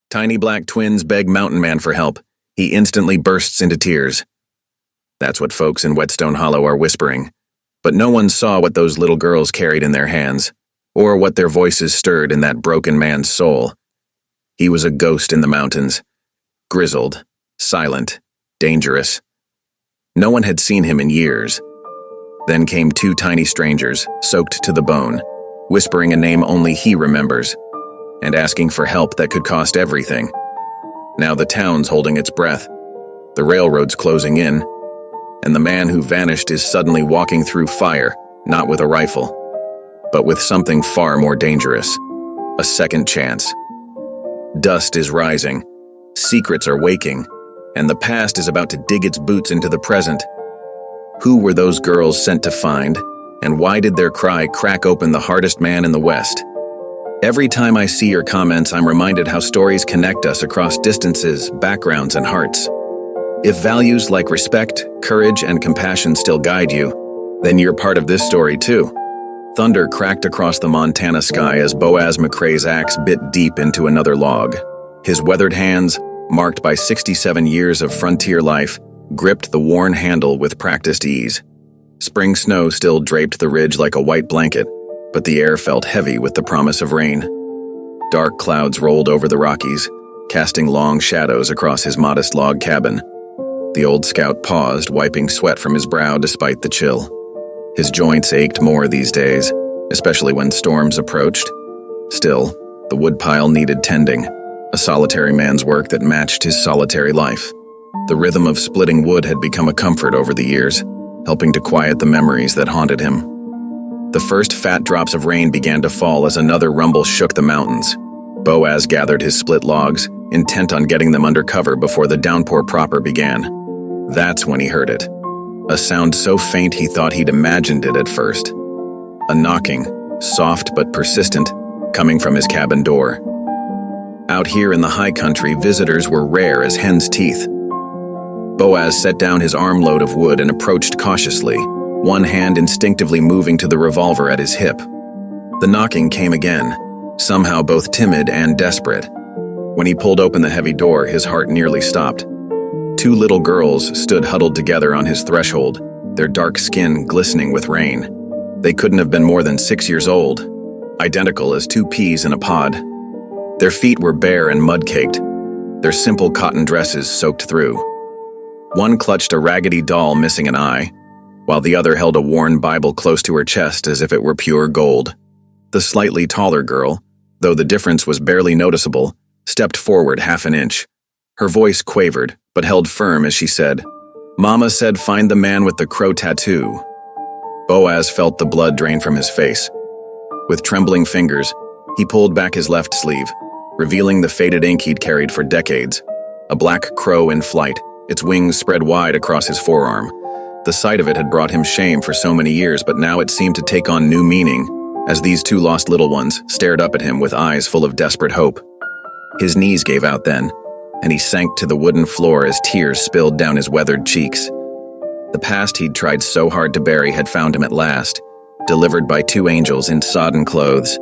Tiny black twins beg Mountain Man for help. He instantly bursts into tears. That's what folks in Whetstone Hollow are whispering. But no one saw what those little girls carried in their hands, or what their voices stirred in that broken man's soul. He was a ghost in the mountains, grizzled, silent, dangerous. No one had seen him in years. Then came two tiny strangers, soaked to the bone, whispering a name only he remembers, and asking for help that could cost everything. Now the town's holding its breath, the railroad's closing in, and the man who vanished is suddenly walking through fire, not with a rifle, but with something far more dangerous, a second chance. Dust is rising, secrets are waking, and the past is about to dig its boots into the present. Who were those girls sent to find, and why did their cry crack open the hardest man in the West? Every time I see your comments, I'm reminded how stories connect us across distances, backgrounds, and hearts. If values like respect, courage, and compassion still guide you, then you're part of this story too. Thunder cracked across the Montana sky as Boaz McCrae's axe bit deep into another log. His weathered hands, marked by 67 years of frontier life, gripped the worn handle with practiced ease. Spring snow still draped the ridge like a white blanket, but the air felt heavy with the promise of rain. Dark clouds rolled over the Rockies, casting long shadows across his modest log cabin. The old scout paused, wiping sweat from his brow despite the chill. His joints ached more these days, especially when storms approached. Still, the woodpile needed tending, a solitary man's work that matched his solitary life. The rhythm of splitting wood had become a comfort over the years, helping to quiet the memories that haunted him. The first fat drops of rain began to fall as another rumble shook the mountains. Boaz gathered his split logs, intent on getting them under cover before the downpour proper began. That's when he heard it. A sound so faint he thought he'd imagined it at first. A knocking, soft but persistent, coming from his cabin door. Out here in the high country, visitors were rare as hen's teeth. Boaz set down his armload of wood and approached cautiously, one hand instinctively moving to the revolver at his hip. The knocking came again, somehow both timid and desperate. When he pulled open the heavy door, his heart nearly stopped. Two little girls stood huddled together on his threshold, their dark skin glistening with rain. They couldn't have been more than 6 years old, identical as two peas in a pod. Their feet were bare and mud-caked, their simple cotton dresses soaked through. One clutched a raggedy doll missing an eye, while the other held a worn Bible close to her chest as if it were pure gold. The slightly taller girl, though the difference was barely noticeable, stepped forward half an inch. Her voice quavered, but held firm as she said, "Mama said find the man with the crow tattoo." Boaz felt the blood drain from his face. With trembling fingers, he pulled back his left sleeve, revealing the faded ink he'd carried for decades. A black crow in flight, its wings spread wide across his forearm. The sight of it had brought him shame for so many years, but now it seemed to take on new meaning, as these two lost little ones stared up at him with eyes full of desperate hope. His knees gave out then, and he sank to the wooden floor as tears spilled down his weathered cheeks. The past he'd tried so hard to bury had found him at last, delivered by two angels in sodden clothes.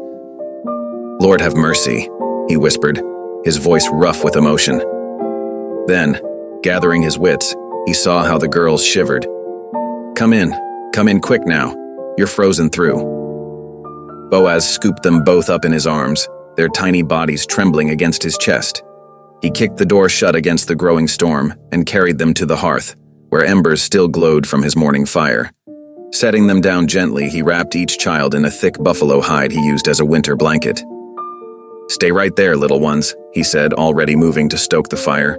"Lord have mercy," he whispered, his voice rough with emotion. Then, gathering his wits, he saw how the girls shivered. Come in quick now, you're frozen through." Boaz scooped them both up in his arms, their tiny bodies trembling against his chest. He kicked the door shut against the growing storm and carried them to the hearth, where embers still glowed from his morning fire. Setting them down gently, he wrapped each child in a thick buffalo hide he used as a winter blanket. "Stay right there, little ones," he said, already moving to stoke the fire.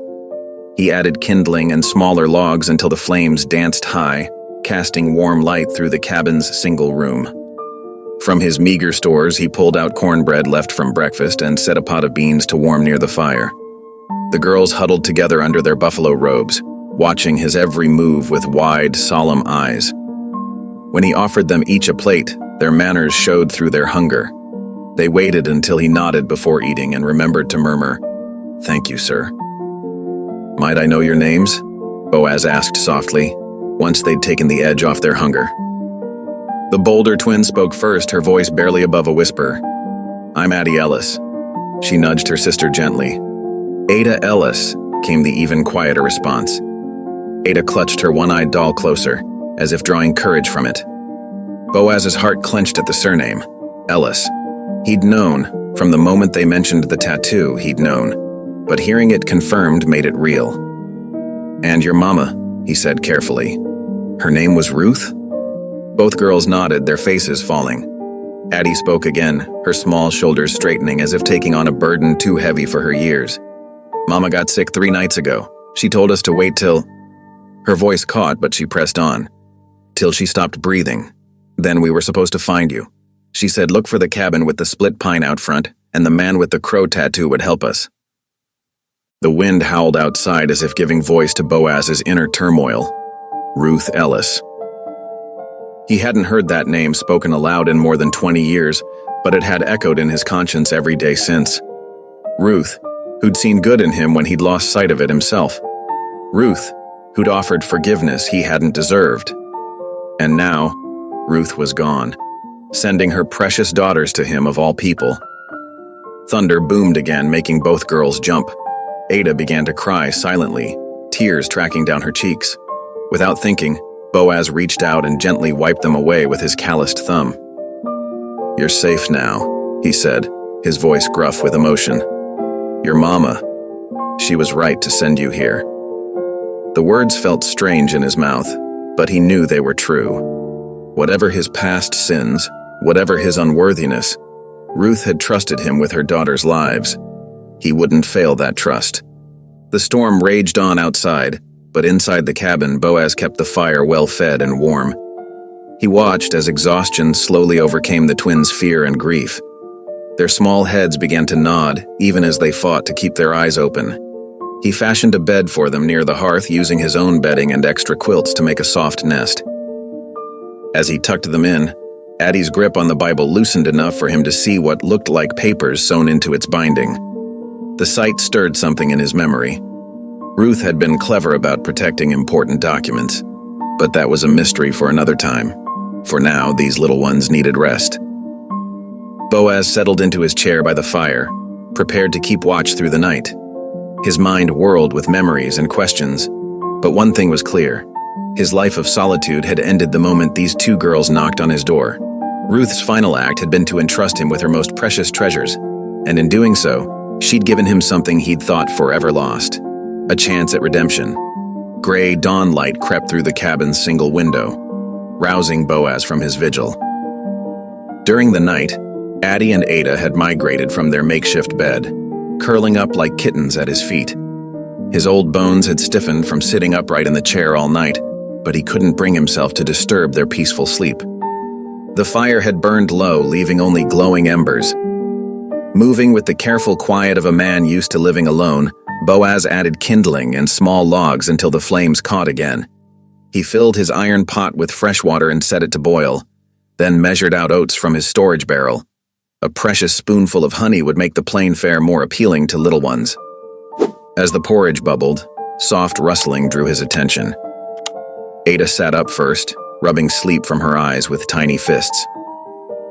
He added kindling and smaller logs until the flames danced high, casting warm light through the cabin's single room. From his meager stores, he pulled out cornbread left from breakfast and set a pot of beans to warm near the fire. The girls huddled together under their buffalo robes, watching his every move with wide, solemn eyes. When he offered them each a plate, their manners showed through their hunger. They waited until he nodded before eating and remembered to murmur, "Thank you, sir." "Might I know your names?" Boaz asked softly, once they'd taken the edge off their hunger. The bolder twin spoke first, her voice barely above a whisper. "I'm Addie Ellis." She nudged her sister gently. Ada Ellis, came the even quieter response. Ada clutched her one-eyed doll closer, as if drawing courage from it. Boaz's heart clenched at the surname, Ellis. He'd known, from the moment they mentioned the tattoo, he'd known. But hearing it confirmed made it real. "And your mama," he said carefully. "Her name was Ruth?" Both girls nodded, their faces falling. Addie spoke again, her small shoulders straightening as if taking on a burden too heavy for her years. "Mama got sick 3 nights ago. She told us to wait till—" Her voice caught, but she pressed on. "Till she stopped breathing. Then we were supposed to find you. She said look for the cabin with the split pine out front, and the man with the crow tattoo would help us." The wind howled outside as if giving voice to Boaz's inner turmoil. Ruth Ellis. He hadn't heard that name spoken aloud in more than 20 years, but it had echoed in his conscience every day since. Ruth, who'd seen good in him when he'd lost sight of it himself. Ruth, who'd offered forgiveness he hadn't deserved. And now, Ruth was gone, sending her precious daughters to him of all people. Thunder boomed again, making both girls jump. Ada began to cry silently, tears tracking down her cheeks. Without thinking, Boaz reached out and gently wiped them away with his calloused thumb. "You're safe now," he said, his voice gruff with emotion. "Your mama, she was right to send you here." The words felt strange in his mouth, but he knew they were true. Whatever his past sins, whatever his unworthiness, Ruth had trusted him with her daughters' lives. He wouldn't fail that trust. The storm raged on outside, but inside the cabin, Boaz kept the fire well-fed and warm. He watched as exhaustion slowly overcame the twins' fear and grief. Their small heads began to nod, even as they fought to keep their eyes open. He fashioned a bed for them near the hearth, using his own bedding and extra quilts to make a soft nest. As he tucked them in, Addie's grip on the Bible loosened enough for him to see what looked like papers sewn into its binding. The sight stirred something in his memory. Ruth had been clever about protecting important documents, but that was a mystery for another time. For now, these little ones needed rest. Boaz settled into his chair by the fire, prepared to keep watch through the night. His mind whirled with memories and questions, but one thing was clear. His life of solitude had ended the moment these 2 girls knocked on his door. Ruth's final act had been to entrust him with her most precious treasures, and in doing so, she'd given him something he'd thought forever lost, a chance at redemption. Gray dawn light crept through the cabin's single window, rousing Boaz from his vigil. During the night, Addie and Ada had migrated from their makeshift bed, curling up like kittens at his feet. His old bones had stiffened from sitting upright in the chair all night, but he couldn't bring himself to disturb their peaceful sleep. The fire had burned low, leaving only glowing embers. Moving with the careful quiet of a man used to living alone, Boaz added kindling and small logs until the flames caught again. He filled his iron pot with fresh water and set it to boil, then measured out oats from his storage barrel. A precious spoonful of honey would make the plain fare more appealing to little ones. As the porridge bubbled, soft rustling drew his attention. Ada sat up first, rubbing sleep from her eyes with tiny fists.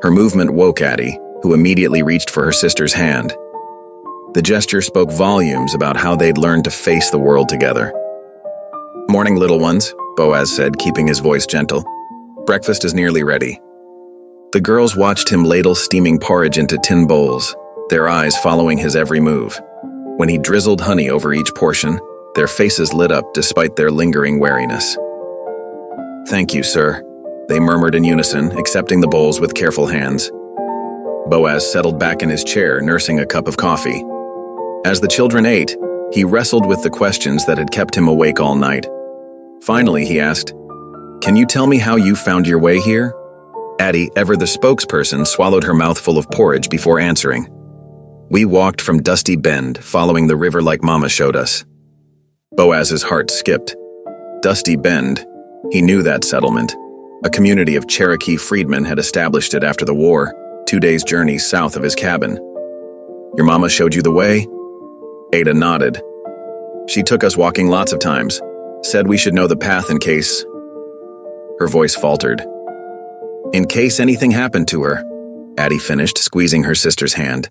Her movement woke Addie, who immediately reached for her sister's hand. The gesture spoke volumes about how they'd learned to face the world together. "Morning, little ones," Boaz said, keeping his voice gentle. "Breakfast is nearly ready." The girls watched him ladle steaming porridge into tin bowls, their eyes following his every move. When he drizzled honey over each portion, their faces lit up despite their lingering wariness. "Thank you, sir," they murmured in unison, accepting the bowls with careful hands. Boaz settled back in his chair, nursing a cup of coffee. As the children ate, he wrestled with the questions that had kept him awake all night. Finally, he asked, "Can you tell me how you found your way here?" Addie, ever the spokesperson, swallowed her mouthful of porridge before answering. "We walked from Dusty Bend, following the river like Mama showed us." Boaz's heart skipped. Dusty Bend, he knew that settlement. A community of Cherokee freedmen had established it after the war, 2 days' journey south of his cabin. "Your mama showed you the way?" Ada nodded. "She took us walking lots of times, said we should know the path in case—" Her voice faltered. "In case anything happened to her," Addie finished, squeezing her sister's hand.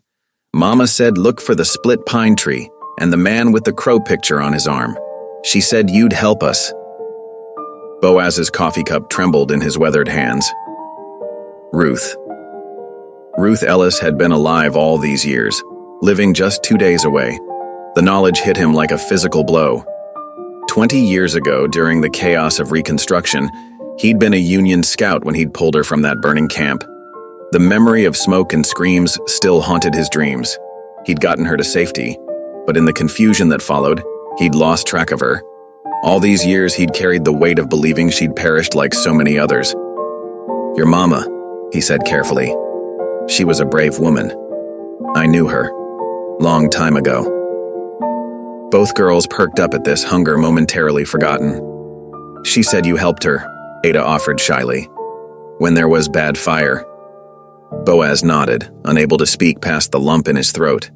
"Mama said look for the split pine tree, and the man with the crow picture on his arm. She said you'd help us. Boaz's coffee cup trembled in his weathered hands. Ruth. Ruth Ellis had been alive all these years, living just 2 days away. The knowledge hit him like a physical blow. 20 years ago, during the chaos of Reconstruction, he'd been a Union scout when he'd pulled her from that burning camp. The memory of smoke and screams still haunted his dreams. He'd gotten her to safety, but in the confusion that followed, he'd lost track of her. All these years he'd carried the weight of believing she'd perished like so many others. "Your mama," he said carefully. "She was a brave woman. I knew her. Long time ago." Both girls perked up at this, hunger momentarily forgotten. "She said you helped her," Ada offered shyly. "When there was bad fire." Boaz nodded, unable to speak past the lump in his throat.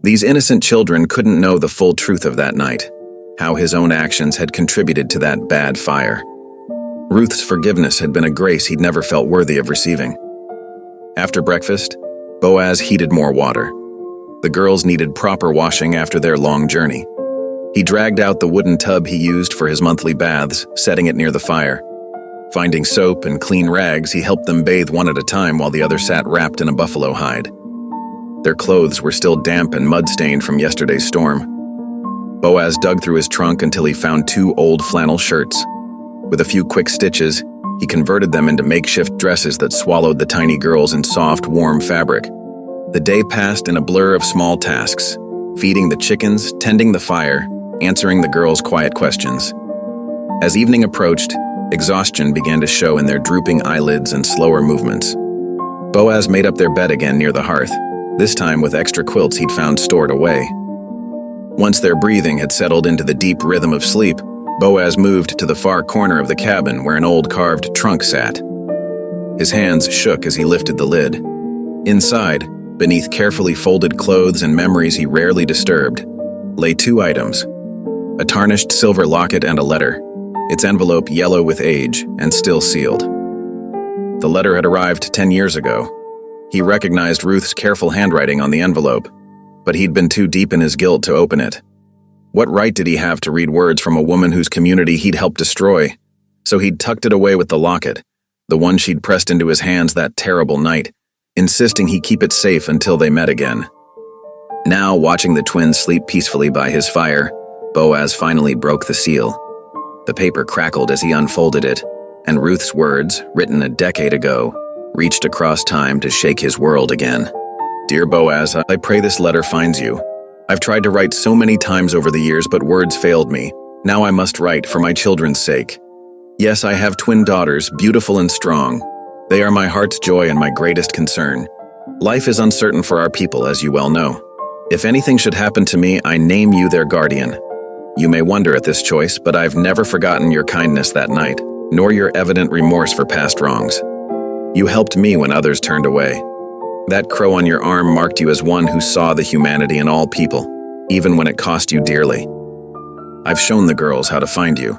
These innocent children couldn't know the full truth of that night, how his own actions had contributed to that bad fire. Ruth's forgiveness had been a grace he'd never felt worthy of receiving. After breakfast, Boaz heated more water. The girls needed proper washing after their long journey. He dragged out the wooden tub he used for his monthly baths, setting it near the fire. Finding soap and clean rags, he helped them bathe one at a time while the other sat wrapped in a buffalo hide. Their clothes were still damp and mud-stained from yesterday's storm. Boaz dug through his trunk until he found 2 old flannel shirts. With a few quick stitches, he converted them into makeshift dresses that swallowed the tiny girls in soft, warm fabric. The day passed in a blur of small tasks, feeding the chickens, tending the fire, answering the girls' quiet questions. As evening approached, exhaustion began to show in their drooping eyelids and slower movements. Boaz made up their bed again near the hearth, this time with extra quilts he'd found stored away. Once their breathing had settled into the deep rhythm of sleep, Boaz moved to the far corner of the cabin where an old carved trunk sat. His hands shook as he lifted the lid. Inside, beneath carefully folded clothes and memories he rarely disturbed, lay 2 items: a tarnished silver locket and a letter, its envelope yellow with age and still sealed. The letter had arrived 10 years ago. He recognized Ruth's careful handwriting on the envelope, but he'd been too deep in his guilt to open it. What right did he have to read words from a woman whose community he'd helped destroy? So he'd tucked it away with the locket, the one she'd pressed into his hands that terrible night, insisting he keep it safe until they met again. Now, watching the twins sleep peacefully by his fire, Boaz finally broke the seal. The paper crackled as he unfolded it, and Ruth's words, written a decade ago, reached across time to shake his world again. "Dear Boaz, I pray this letter finds you. I've tried to write so many times over the years, but words failed me. Now I must write for my children's sake. Yes, I have twin daughters, beautiful and strong. They are my heart's joy and my greatest concern. Life is uncertain for our people, as you well know. If anything should happen to me, I name you their guardian. You may wonder at this choice, but I've never forgotten your kindness that night, nor your evident remorse for past wrongs. You helped me when others turned away. That crow on your arm marked you as one who saw the humanity in all people, even when it cost you dearly. I've shown the girls how to find you.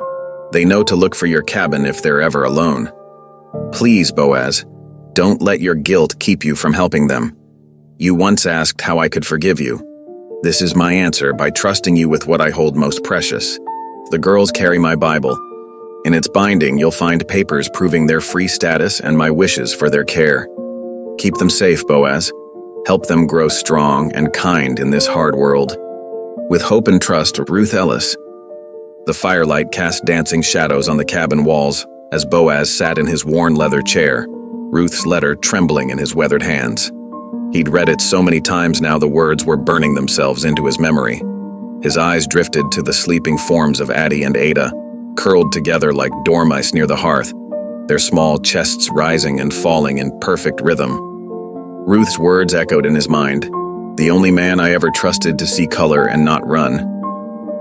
They know to look for your cabin if they're ever alone. Please, Boaz, don't let your guilt keep you from helping them. You once asked how I could forgive you. This is my answer by trusting you with what I hold most precious. The girls carry my Bible. In its binding, you'll find papers proving their free status and my wishes for their care. Keep them safe, Boaz. Help them grow strong and kind in this hard world. With hope and trust, Ruth Ellis." The firelight cast dancing shadows on the cabin walls as Boaz sat in his worn leather chair, Ruth's letter trembling in his weathered hands. He'd read it so many times now the words were burning themselves into his memory. His eyes drifted to the sleeping forms of Addie and Ada, curled together like dormice near the hearth, their small chests rising and falling in perfect rhythm. Ruth's words echoed in his mind, "The only man I ever trusted to see color and not run."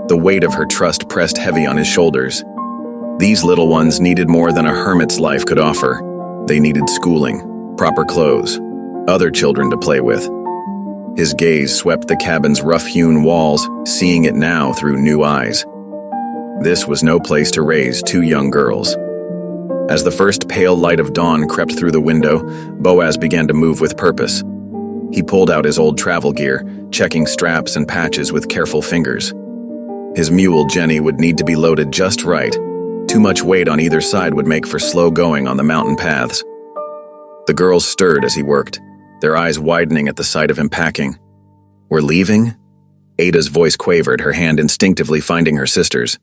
The weight of her trust pressed heavy on his shoulders. These little ones needed more than a hermit's life could offer. They needed schooling, proper clothes, other children to play with. His gaze swept the cabin's rough-hewn walls, seeing it now through new eyes. This was no place to raise 2 young girls. As the first pale light of dawn crept through the window, Boaz began to move with purpose. He pulled out his old travel gear, checking straps and patches with careful fingers. His mule, Jenny, would need to be loaded just right. Too much weight on either side would make for slow going on the mountain paths. The girls stirred as he worked, their eyes widening at the sight of him packing. "We're leaving?" Ada's voice quavered, her hand instinctively finding her sister's.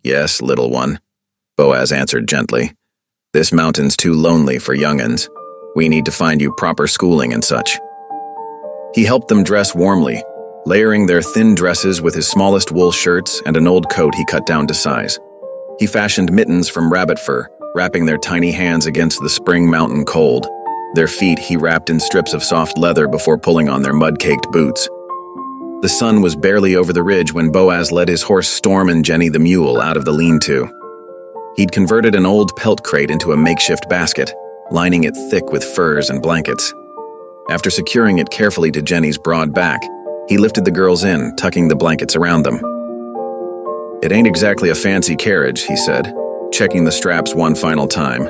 "Yes, little one," Boaz answered gently. "This mountain's too lonely for young'uns. We need to find you proper schooling and such." He helped them dress warmly, layering their thin dresses with his smallest wool shirts and an old coat he cut down to size. He fashioned mittens from rabbit fur, wrapping their tiny hands against the spring mountain cold. Their feet he wrapped in strips of soft leather before pulling on their mud-caked boots. The sun was barely over the ridge when Boaz led his horse Storm and Jenny the mule out of the lean-to. He'd converted an old pelt crate into a makeshift basket, lining it thick with furs and blankets. After securing it carefully to Jenny's broad back, he lifted the girls in, tucking the blankets around them. "It ain't exactly a fancy carriage," he said, checking the straps one final time,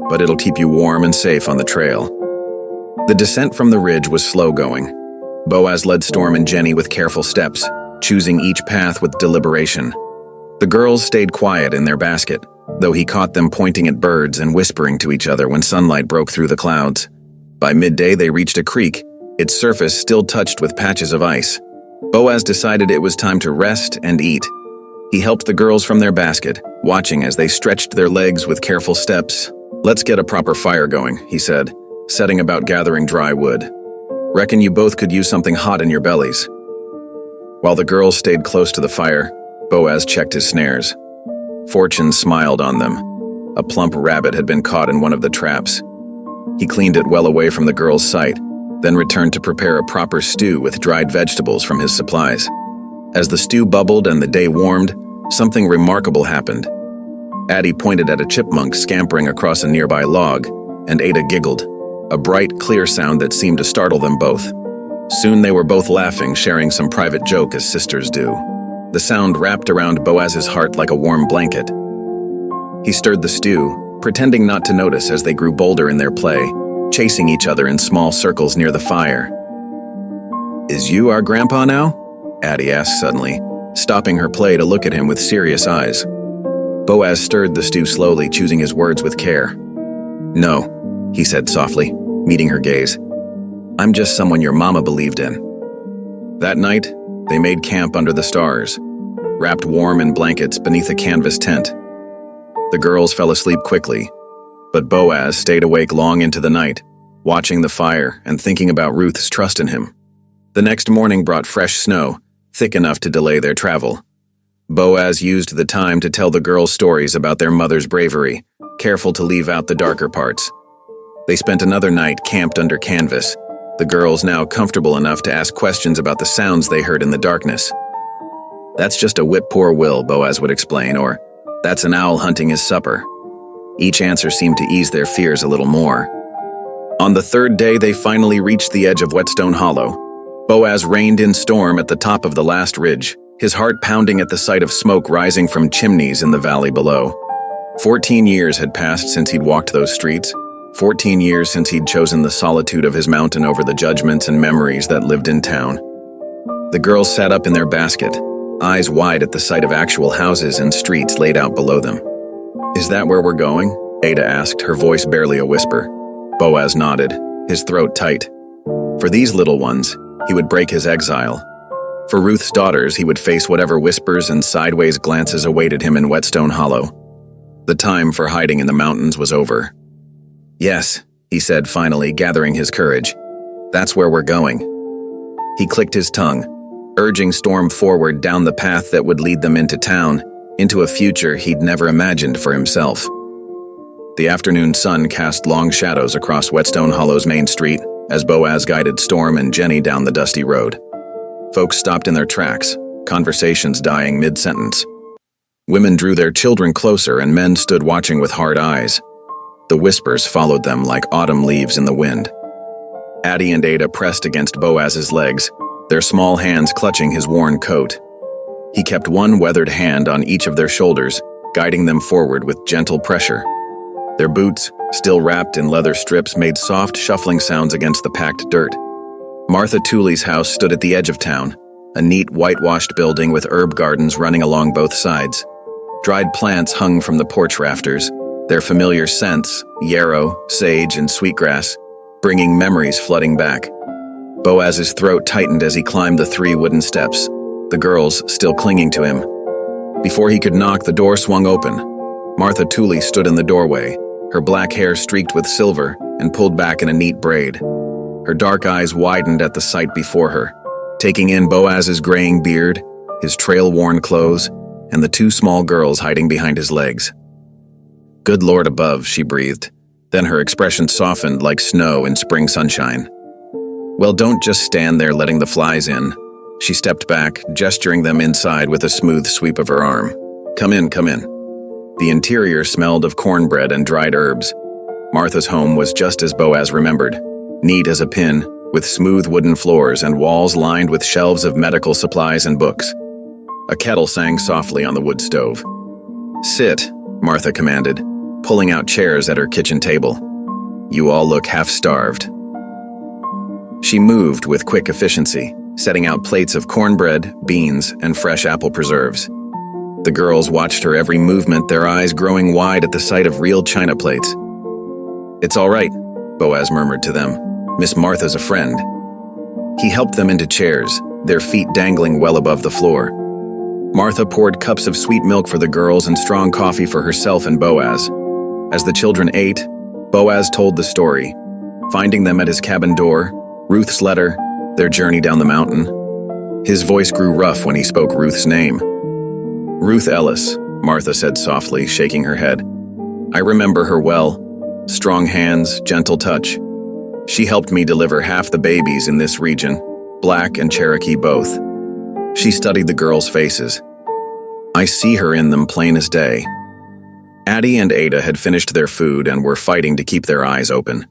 "but it'll keep you warm and safe on the trail." The descent from the ridge was slow going. Boaz led Storm and Jenny with careful steps, choosing each path with deliberation. The girls stayed quiet in their basket, though he caught them pointing at birds and whispering to each other when sunlight broke through the clouds. By midday, they reached a creek, its surface still touched with patches of ice. Boaz decided it was time to rest and eat. He helped the girls from their basket, watching as they stretched their legs with careful steps. "Let's get a proper fire going," he said, setting about gathering dry wood. "Reckon you both could use something hot in your bellies." While the girls stayed close to the fire, Boaz checked his snares. Fortune smiled on them. A plump rabbit had been caught in one of the traps. He cleaned it well away from the girls' sight, then returned to prepare a proper stew with dried vegetables from his supplies. As the stew bubbled and the day warmed, something remarkable happened. Addie pointed at a chipmunk scampering across a nearby log, and Ada giggled, a bright, clear sound that seemed to startle them both. Soon they were both laughing, sharing some private joke as sisters do. The sound wrapped around Boaz's heart like a warm blanket. He stirred the stew, pretending not to notice as they grew bolder in their play, chasing each other in small circles near the fire. "Is you our grandpa now?" Addie asked suddenly, stopping her play to look at him with serious eyes. Boaz stirred the stew slowly, choosing his words with care. "No," he said softly, meeting her gaze. "I'm just someone your mama believed in." That night, they made camp under the stars, wrapped warm in blankets beneath a canvas tent. The girls fell asleep quickly, but Boaz stayed awake long into the night, watching the fire and thinking about Ruth's trust in him. The next morning brought fresh snow, thick enough to delay their travel. Boaz used the time to tell the girls stories about their mother's bravery, careful to leave out the darker parts. They spent another night camped under canvas, the girls now comfortable enough to ask questions about the sounds they heard in the darkness. "That's just a whip poor Will," Boaz would explain, or "That's an owl hunting his supper." Each answer seemed to ease their fears a little more. On the third day, they finally reached the edge of Whetstone Hollow. Boaz reined in Storm at the top of the last ridge, his heart pounding at the sight of smoke rising from chimneys in the valley below. 14 years had passed since he'd walked those streets, 14 years since he'd chosen the solitude of his mountain over the judgments and memories that lived in town. The girls sat up in their basket, eyes wide at the sight of actual houses and streets laid out below them. "Is that where we're going?" Ada asked, her voice barely a whisper. Boaz nodded, his throat tight. For these little ones, he would break his exile. For Ruth's daughters, he would face whatever whispers and sideways glances awaited him in Whetstone Hollow. The time for hiding in the mountains was over. "Yes," he said finally, gathering his courage. "That's where we're going." He clicked his tongue, urging Storm forward down the path that would lead them into town, into a future he'd never imagined for himself. The afternoon sun cast long shadows across Whetstone Hollow's main street as Boaz guided Storm and Jenny down the dusty road. Folks stopped in their tracks, conversations dying mid-sentence. Women drew their children closer and men stood watching with hard eyes. The whispers followed them like autumn leaves in the wind. Addie and Ada pressed against Boaz's legs, their small hands clutching his worn coat. He kept one weathered hand on each of their shoulders, guiding them forward with gentle pressure. Their boots, still wrapped in leather strips, made soft, shuffling sounds against the packed dirt. Martha Tooley's house stood at the edge of town, a neat whitewashed building with herb gardens running along both sides. Dried plants hung from the porch rafters, their familiar scents, yarrow, sage, and sweetgrass, bringing memories flooding back. Boaz's throat tightened as he climbed the 3 wooden steps, the girls still clinging to him. Before he could knock, the door swung open. Martha Tooley stood in the doorway, her black hair streaked with silver and pulled back in a neat braid. Her dark eyes widened at the sight before her, taking in Boaz's graying beard, his trail-worn clothes, and the 2 small girls hiding behind his legs. "Good Lord above," she breathed. Then her expression softened like snow in spring sunshine. "Well, don't just stand there letting the flies in." She stepped back, gesturing them inside with a smooth sweep of her arm. "Come in, come in." The interior smelled of cornbread and dried herbs. Martha's home was just as Boaz remembered, neat as a pin, with smooth wooden floors and walls lined with shelves of medical supplies and books. A kettle sang softly on the wood stove. "Sit," Martha commanded, pulling out chairs at her kitchen table. "You all look half-starved." She moved with quick efficiency, setting out plates of cornbread, beans, and fresh apple preserves. The girls watched her every movement, their eyes growing wide at the sight of real china plates. "It's all right," Boaz murmured to them. "Miss Martha's a friend." He helped them into chairs, their feet dangling well above the floor. Martha poured cups of sweet milk for the girls and strong coffee for herself and Boaz. As the children ate, Boaz told the story, finding them at his cabin door, Ruth's letter, their journey down the mountain. His voice grew rough when he spoke Ruth's name. "Ruth Ellis," Martha said softly, shaking her head. "I remember her well. Strong hands, gentle touch. She helped me deliver half the babies in this region, Black and Cherokee both." She studied the girls' faces. "I see her in them plain as day." Addie and Ada had finished their food and were fighting to keep their eyes open.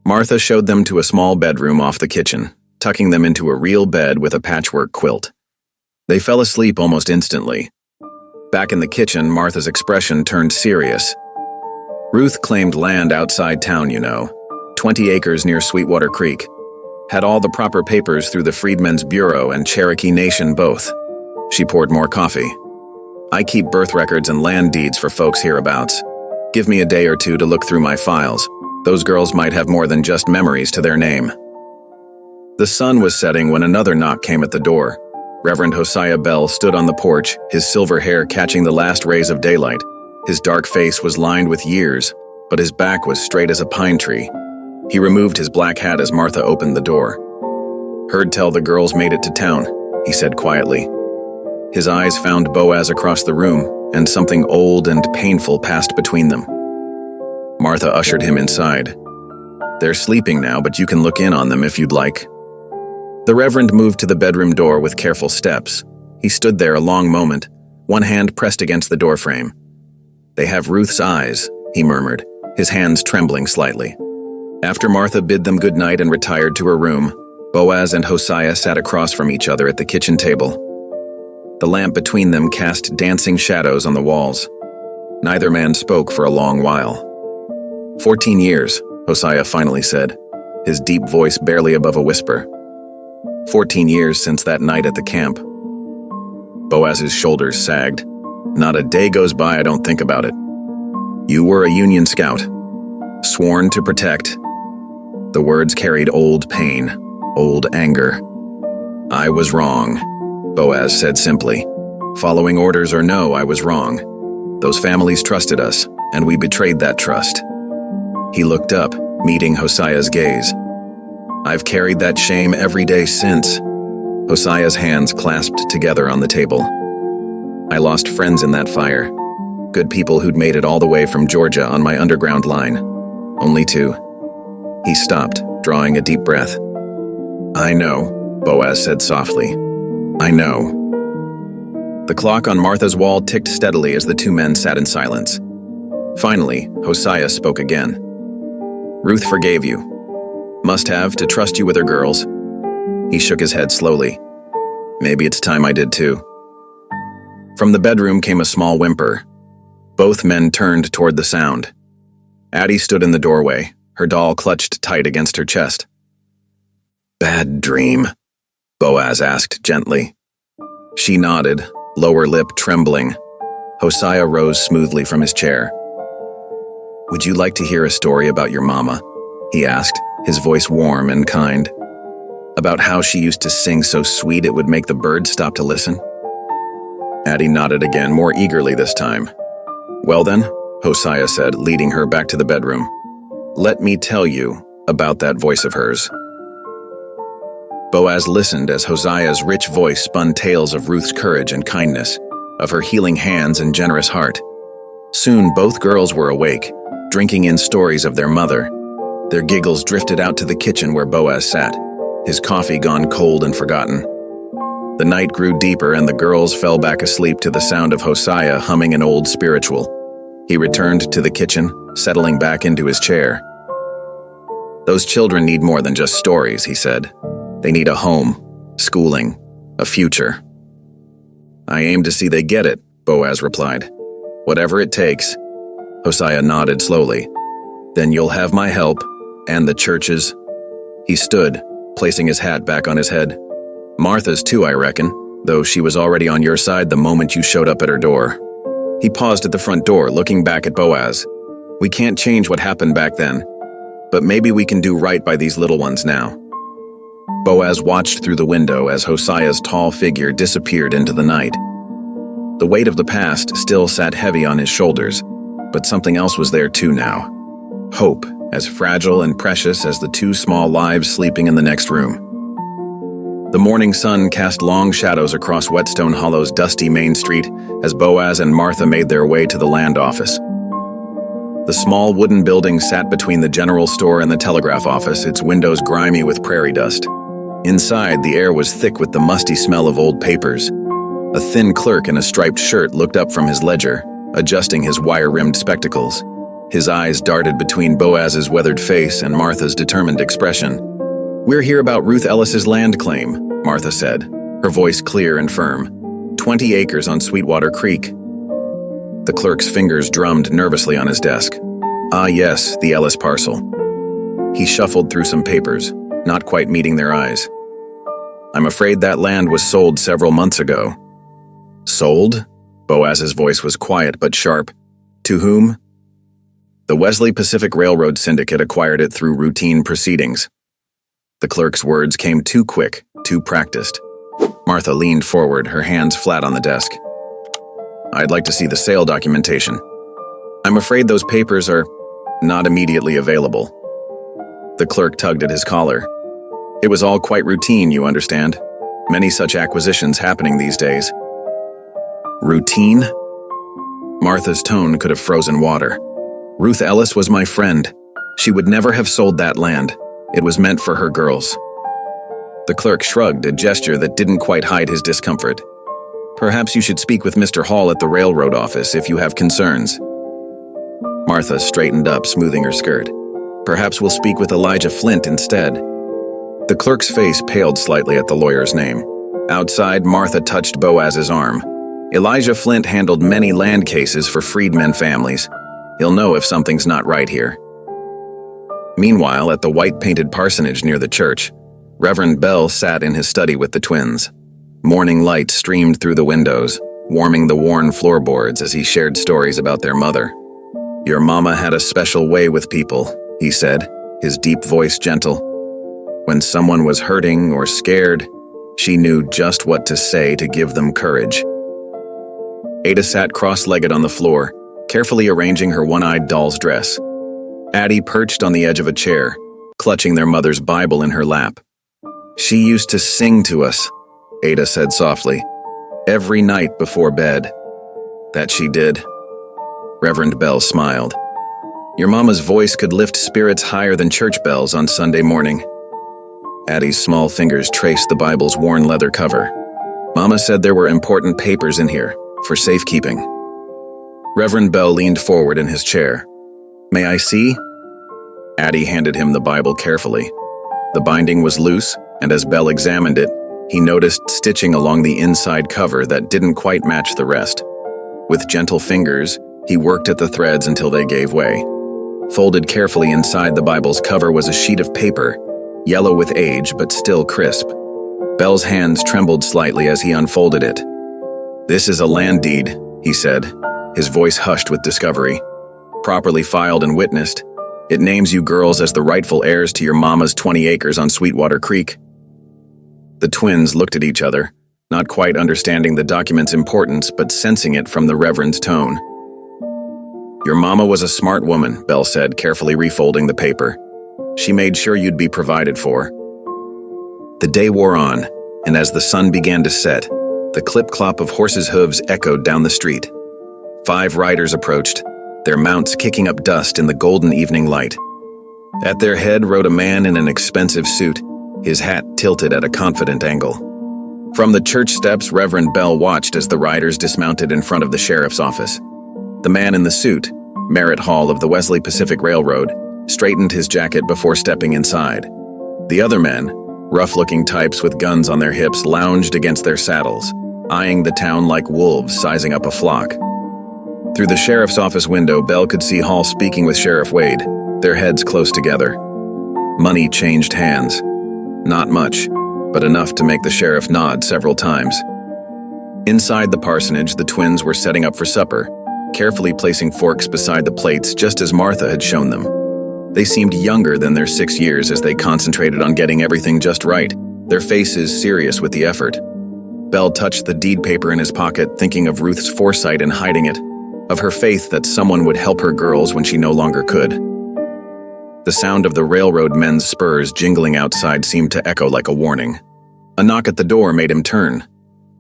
Martha showed them to a small bedroom off the kitchen, tucking them into a real bed with a patchwork quilt. They fell asleep almost instantly. Back in the kitchen, Martha's expression turned serious. "Ruth claimed land outside town, 20 acres near Sweetwater Creek. Had all the proper papers through the Freedmen's Bureau and Cherokee Nation both." She poured more coffee. "I keep birth records and land deeds for folks hereabouts. Give me a day or 2 to look through my files. Those girls might have more than just memories to their name." The sun was setting when another knock came at the door. Reverend Hosea Bell stood on the porch, his silver hair catching the last rays of daylight. His dark face was lined with years, but his back was straight as a pine tree. He removed his black hat as Martha opened the door. "Heard tell the girls made it to town," he said quietly. His eyes found Boaz across the room, and something old and painful passed between them. Martha ushered him inside. "They're sleeping now, but you can look in on them if you'd like." The Reverend moved to the bedroom door with careful steps. He stood there a long moment, one hand pressed against the doorframe. "They have Ruth's eyes," he murmured, his hands trembling slightly. After Martha bid them good night and retired to her room, Boaz and Hosea sat across from each other at the kitchen table. The lamp between them cast dancing shadows on the walls. Neither man spoke for a long while. 14 years, Hosea finally said, his deep voice barely above a whisper. 14 years since that night at the camp. Boaz's shoulders sagged. Not a day goes by I don't think about it. You were a Union scout, sworn to protect. The words carried old pain, old anger. I was wrong, Boaz said simply. Following orders or no, I was wrong. Those families trusted us, and we betrayed that trust. He looked up, meeting Hosea's gaze. I've carried that shame every day since. Hosea's hands clasped together on the table. I lost friends in that fire. Good people who'd made it all the way from Georgia on my underground line. Only 2. He stopped, drawing a deep breath. I know, Boaz said softly. I know. The clock on Martha's wall ticked steadily as the 2 men sat in silence. Finally, Hosea spoke again. Ruth forgave you. Must have to trust you with her girls. He shook his head slowly. Maybe it's time I did too. From the bedroom came a small whimper. Both men turned toward the sound. Addie stood in the doorway, her doll clutched tight against her chest. Bad dream? Boaz asked gently. She nodded, lower lip trembling. Hosea rose smoothly from his chair. Would you like to hear a story about your mama? He asked, his voice warm and kind. About how she used to sing so sweet it would make the birds stop to listen? Addie nodded again, more eagerly this time. Well then, Hosea said, leading her back to the bedroom. Let me tell you about that voice of hers. Boaz listened as Hosea's rich voice spun tales of Ruth's courage and kindness, of her healing hands and generous heart. Soon both girls were awake, drinking in stories of their mother. Their giggles drifted out to the kitchen where Boaz sat, his coffee gone cold and forgotten. The night grew deeper and the girls fell back asleep to the sound of Hosea humming an old spiritual. He returned to the kitchen, settling back into his chair. Those children need more than just stories, he said. They need a home, schooling, a future. I aim to see they get it, Boaz replied. Whatever it takes. Hosea nodded slowly. Then you'll have my help, and the church's. He stood, placing his hat back on his head. Martha's too, I reckon, though she was already on your side the moment you showed up at her door. He paused at the front door, looking back at Boaz. We can't change what happened back then, but maybe we can do right by these little ones now. Boaz watched through the window as Hosea's tall figure disappeared into the night. The weight of the past still sat heavy on his shoulders, but something else was there too now. Hope, as fragile and precious as the two small lives sleeping in the next room. The morning sun cast long shadows across Whetstone Hollow's dusty main street as Boaz and Martha made their way to the land office. The small wooden building sat between the general store and the telegraph office, its windows grimy with prairie dust. Inside, the air was thick with the musty smell of old papers. A thin clerk in a striped shirt looked up from his ledger, adjusting his wire-rimmed spectacles. His eyes darted between Boaz's weathered face and Martha's determined expression. We're here about Ruth Ellis's land claim, Martha said, her voice clear and firm. 20 acres on Sweetwater Creek. The clerk's fingers drummed nervously on his desk. Ah yes, the Ellis parcel. He shuffled through some papers, not quite meeting their eyes. I'm afraid that land was sold several months ago. Sold? Boaz's voice was quiet but sharp. To whom? The Wesley Pacific Railroad Syndicate acquired it through routine proceedings. The clerk's words came too quick, too practiced. Martha leaned forward, her hands flat on the desk. I'd like to see the sale documentation. I'm afraid those papers are not immediately available. The clerk tugged at his collar. It was all quite routine, you understand. Many such acquisitions happening these days. Routine? Martha's tone could have frozen water. Ruth Ellis was my friend. She would never have sold that land. It was meant for her girls. The clerk shrugged, a gesture that didn't quite hide his discomfort. Perhaps you should speak with Mr. Hall at the railroad office if you have concerns. Martha straightened up, smoothing her skirt. Perhaps we'll speak with Elijah Flint instead. The clerk's face paled slightly at the lawyer's name. Outside, Martha touched Boaz's arm. Elijah Flint handled many land cases for freedmen families. He'll know if something's not right here. Meanwhile, at the white-painted parsonage near the church, Reverend Bell sat in his study with the twins. Morning light streamed through the windows, warming the worn floorboards as he shared stories about their mother. Your mama had a special way with people, he said, his deep voice gentle. When someone was hurting or scared, she knew just what to say to give them courage. Ada sat cross-legged on the floor, carefully arranging her one-eyed doll's dress. Addie perched on the edge of a chair, clutching their mother's Bible in her lap. She used to sing to us, Ada said softly, every night before bed. That she did. Reverend Bell smiled. Your mama's voice could lift spirits higher than church bells on Sunday morning. Addie's small fingers traced the Bible's worn leather cover. Mama said there were important papers in here, for safekeeping. Reverend Bell leaned forward in his chair. May I see? Addie handed him the Bible carefully. The binding was loose, and as Bell examined it, he noticed stitching along the inside cover that didn't quite match the rest. With gentle fingers, he worked at the threads until they gave way. Folded carefully inside the Bible's cover was a sheet of paper, yellow with age but still crisp. Bell's hands trembled slightly as he unfolded it. "This is a land deed," he said, his voice hushed with discovery. "Properly filed and witnessed. It names you girls as the rightful heirs to your mama's 20 acres on Sweetwater Creek." The twins looked at each other, not quite understanding the document's importance but sensing it from the Reverend's tone. "Your mama was a smart woman," Bell said, carefully refolding the paper. "She made sure you'd be provided for." The day wore on, and as the sun began to set, the clip-clop of horses' hooves echoed down the street. 5 riders approached, their mounts kicking up dust in the golden evening light. At their head rode a man in an expensive suit, his hat tilted at a confident angle. From the church steps, Reverend Bell watched as the riders dismounted in front of the sheriff's office. The man in the suit, Merritt Hall of the Wesley Pacific Railroad, straightened his jacket before stepping inside. The other men, rough-looking types with guns on their hips, lounged against their saddles, eyeing the town like wolves sizing up a flock. Through the sheriff's office window, Bell could see Hall speaking with Sheriff Wade, their heads close together. Money changed hands. Not much, but enough to make the sheriff nod several times. Inside the parsonage, the twins were setting up for supper, carefully placing forks beside the plates just as Martha had shown them. They seemed younger than their 6 years as they concentrated on getting everything just right, their faces serious with the effort. Bell touched the deed paper in his pocket, thinking of Ruth's foresight in hiding it, of her faith that someone would help her girls when she no longer could. The sound of the railroad men's spurs jingling outside seemed to echo like a warning. A knock at the door made him turn.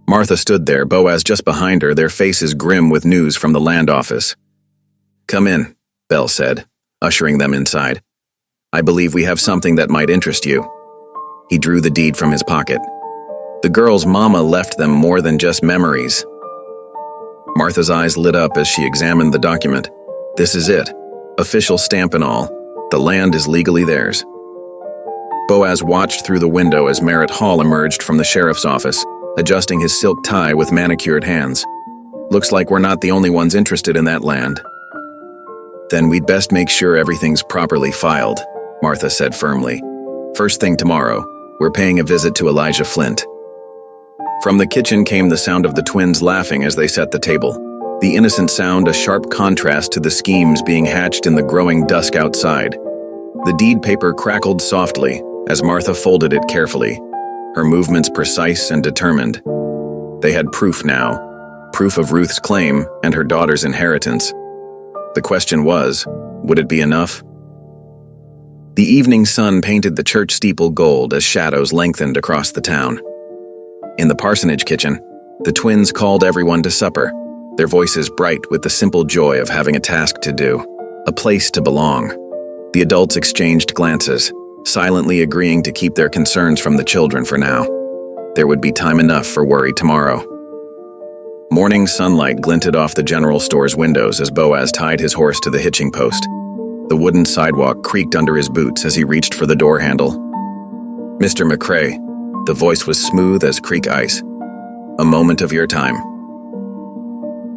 Martha stood there, Boaz just behind her, their faces grim with news from the land office. "Come in," Bell said, ushering them inside. "I believe we have something that might interest you." He drew the deed from his pocket. The girl's mama left them more than just memories. Martha's eyes lit up as she examined the document. This is it. Official stamp and all. The land is legally theirs. Boaz watched through the window as Merritt Hall emerged from the sheriff's office, adjusting his silk tie with manicured hands. "Looks like we're not the only ones interested in that land." "Then we'd best make sure everything's properly filed," Martha said firmly. "First thing tomorrow, we're paying a visit to Elijah Flint." From the kitchen came the sound of the twins laughing as they set the table. The innocent sound a sharp contrast to the schemes being hatched in the growing dusk outside. The deed paper crackled softly as Martha folded it carefully, her movements precise and determined. They had proof now, proof of Ruth's claim and her daughter's inheritance. The question was, would it be enough? The evening sun painted the church steeple gold as shadows lengthened across the town. In the parsonage kitchen, the twins called everyone to supper, their voices bright with the simple joy of having a task to do, a place to belong. The adults exchanged glances, silently agreeing to keep their concerns from the children for now. There would be time enough for worry tomorrow. Morning sunlight glinted off the general store's windows as Boaz tied his horse to the hitching post. The wooden sidewalk creaked under his boots as he reached for the door handle. "Mr. McCrae," the voice was smooth as creek ice. "A moment of your time."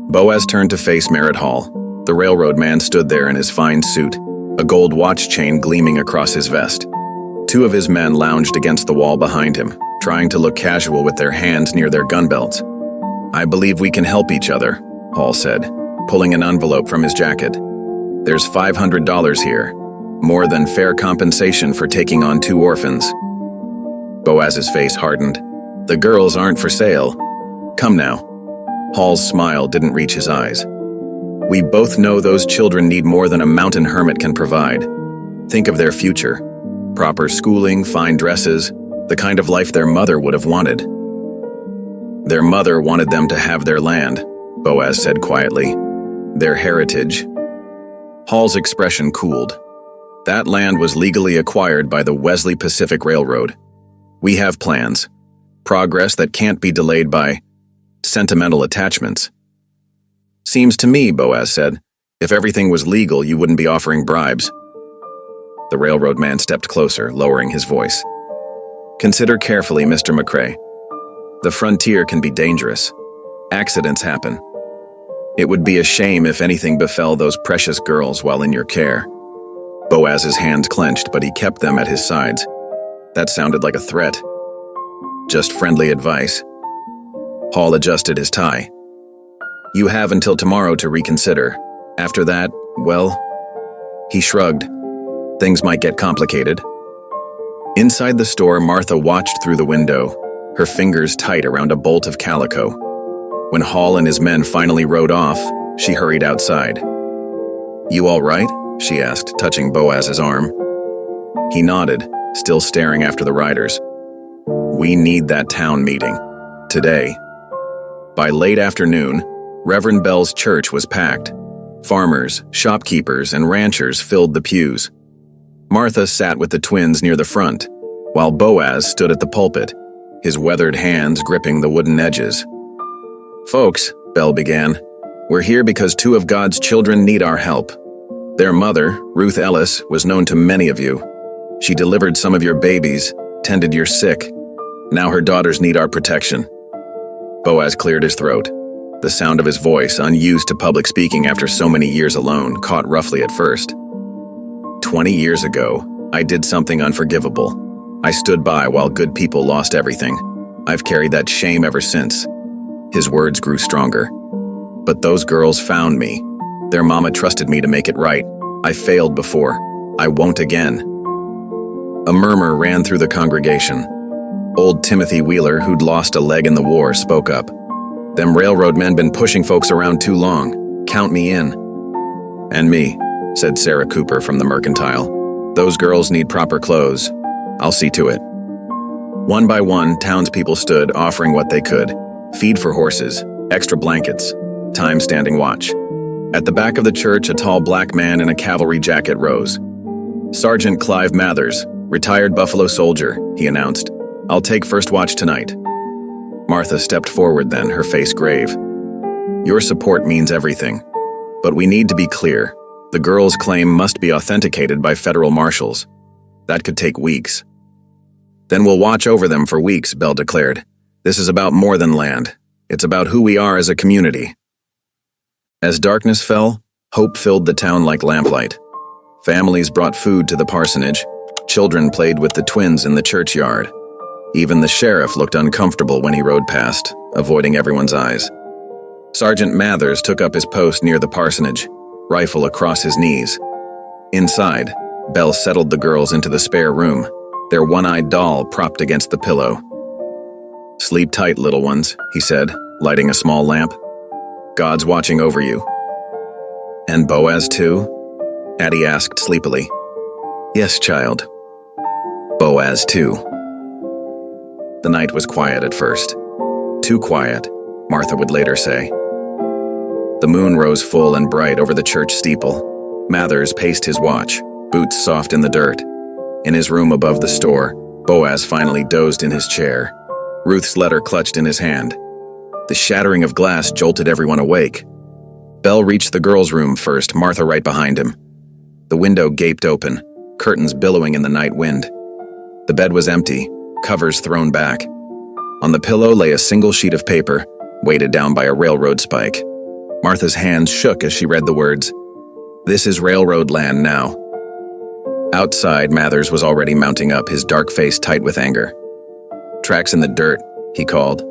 Boaz turned to face Merritt Hall. The railroad man stood there in his fine suit, a gold watch chain gleaming across his vest. 2 of his men lounged against the wall behind him, trying to look casual with their hands near their gun belts. "I believe we can help each other," Hall said, pulling an envelope from his jacket. "There's $500 here, more than fair compensation for taking on 2 orphans." Boaz's face hardened. "The girls aren't for sale. Come now." Hall's smile didn't reach his eyes. "We both know those children need more than a mountain hermit can provide. Think of their future. Proper schooling, fine dresses, the kind of life their mother would have wanted." "Their mother wanted them to have their land," Boaz said quietly. "Their heritage." Hall's expression cooled. "That land was legally acquired by the Wesley Pacific Railroad. We have plans, progress that can't be delayed by sentimental attachments." "Seems to me," Boaz said, "if everything was legal, you wouldn't be offering bribes." The railroad man stepped closer, lowering his voice. "Consider carefully, Mr. McCrae. The frontier can be dangerous. Accidents happen. It would be a shame if anything befell those precious girls while in your care." Boaz's hands clenched, but he kept them at his sides. That sounded like a threat. Just friendly advice. Hall adjusted his tie. You have until tomorrow to reconsider. After that, well, he shrugged. Things might get complicated. Inside the store, Martha watched through the window, her fingers tight around a bolt of calico. When Hall and his men finally rode off, she hurried outside. You all right? She asked, touching Boaz's arm. He nodded, still staring after the riders. We need that town meeting. Today. By late afternoon, Reverend Bell's church was packed. Farmers, shopkeepers, and ranchers filled the pews. Martha sat with the twins near the front, while Boaz stood at the pulpit, his weathered hands gripping the wooden edges. Folks, Bell began, we're here because two of God's children need our help. Their mother, Ruth Ellis, was known to many of you. She delivered some of your babies, tended your sick. Now her daughters need our protection. Boaz cleared his throat. The sound of his voice, unused to public speaking after so many years alone, caught roughly at first. 20 years ago, I did something unforgivable. I stood by while good people lost everything. I've carried that shame ever since. His words grew stronger. But those girls found me. Their mama trusted me to make it right. I failed before. I won't again. A murmur ran through the congregation. Old Timothy Wheeler, who'd lost a leg in the war, spoke up. Them railroad men been pushing folks around too long. Count me in. And me, said Sarah Cooper from the Mercantile. Those girls need proper clothes. I'll see to it. One by one, townspeople stood, offering what they could. Feed for horses, extra blankets, time standing watch. At the back of the church, a tall black man in a cavalry jacket rose. Sergeant Clive Mathers, retired Buffalo soldier, he announced. I'll take first watch tonight. Martha stepped forward then, her face grave. Your support means everything. But we need to be clear. The girls' claim must be authenticated by federal marshals. That could take weeks. Then we'll watch over them for weeks, Bell declared. This is about more than land. It's about who we are as a community. As darkness fell, hope filled the town like lamplight. Families brought food to the parsonage. Children played with the twins in the churchyard. Even the sheriff looked uncomfortable when he rode past, avoiding everyone's eyes. Sergeant Mathers took up his post near the parsonage, rifle across his knees. Inside, Bell settled the girls into the spare room, their one-eyed doll propped against the pillow. Sleep tight, little ones, he said, lighting a small lamp. God's watching over you. And Boaz too? Addie asked sleepily. Yes, child. Boaz too. The night was quiet at first. Too quiet, Martha would later say. The moon rose full and bright over the church steeple. Mathers paced his watch, boots soft in the dirt. In his room above the store, Boaz finally dozed in his chair, Ruth's letter clutched in his hand. The shattering of glass jolted everyone awake. Bell reached the girls' room first, Martha right behind him. The window gaped open, curtains billowing in the night wind. The bed was empty, covers thrown back. On the pillow lay a single sheet of paper, weighted down by a railroad spike. Martha's hands shook as she read the words, "This is railroad land now." Outside, Mathers was already mounting up, his dark face tight with anger. "Tracks in the dirt," he called.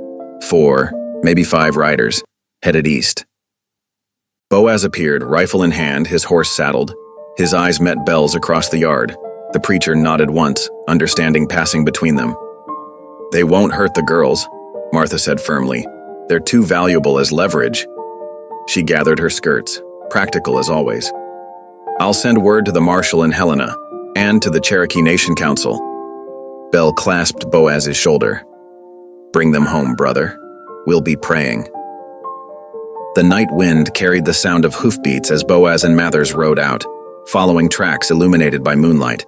4, maybe 5 riders, headed east. Boaz appeared, rifle in hand, his horse saddled. His eyes met Bell's across the yard. The preacher nodded once, understanding passing between them. "They won't hurt the girls," Martha said firmly. "They're too valuable as leverage." She gathered her skirts, practical as always. "I'll send word to the marshal in Helena, and to the Cherokee Nation Council." Bell clasped Boaz's shoulder. "Bring them home, brother. We'll be praying." The night wind carried the sound of hoofbeats as Boaz and Mathers rode out, following tracks illuminated by moonlight.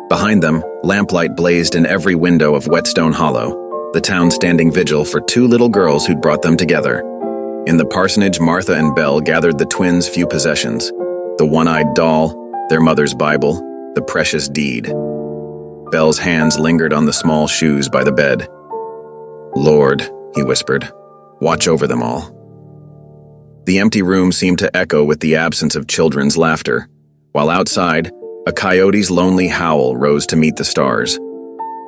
Behind them, lamplight blazed in every window of Whetstone Hollow, the town standing vigil for 2 little girls who'd brought them together. In the parsonage, Martha and Bell gathered the twins' few possessions: the one-eyed doll, their mother's Bible, the precious deed. Bell's hands lingered on the small shoes by the bed. "Lord," he whispered, "watch over them all." The empty room seemed to echo with the absence of children's laughter, while outside, a coyote's lonely howl rose to meet the stars.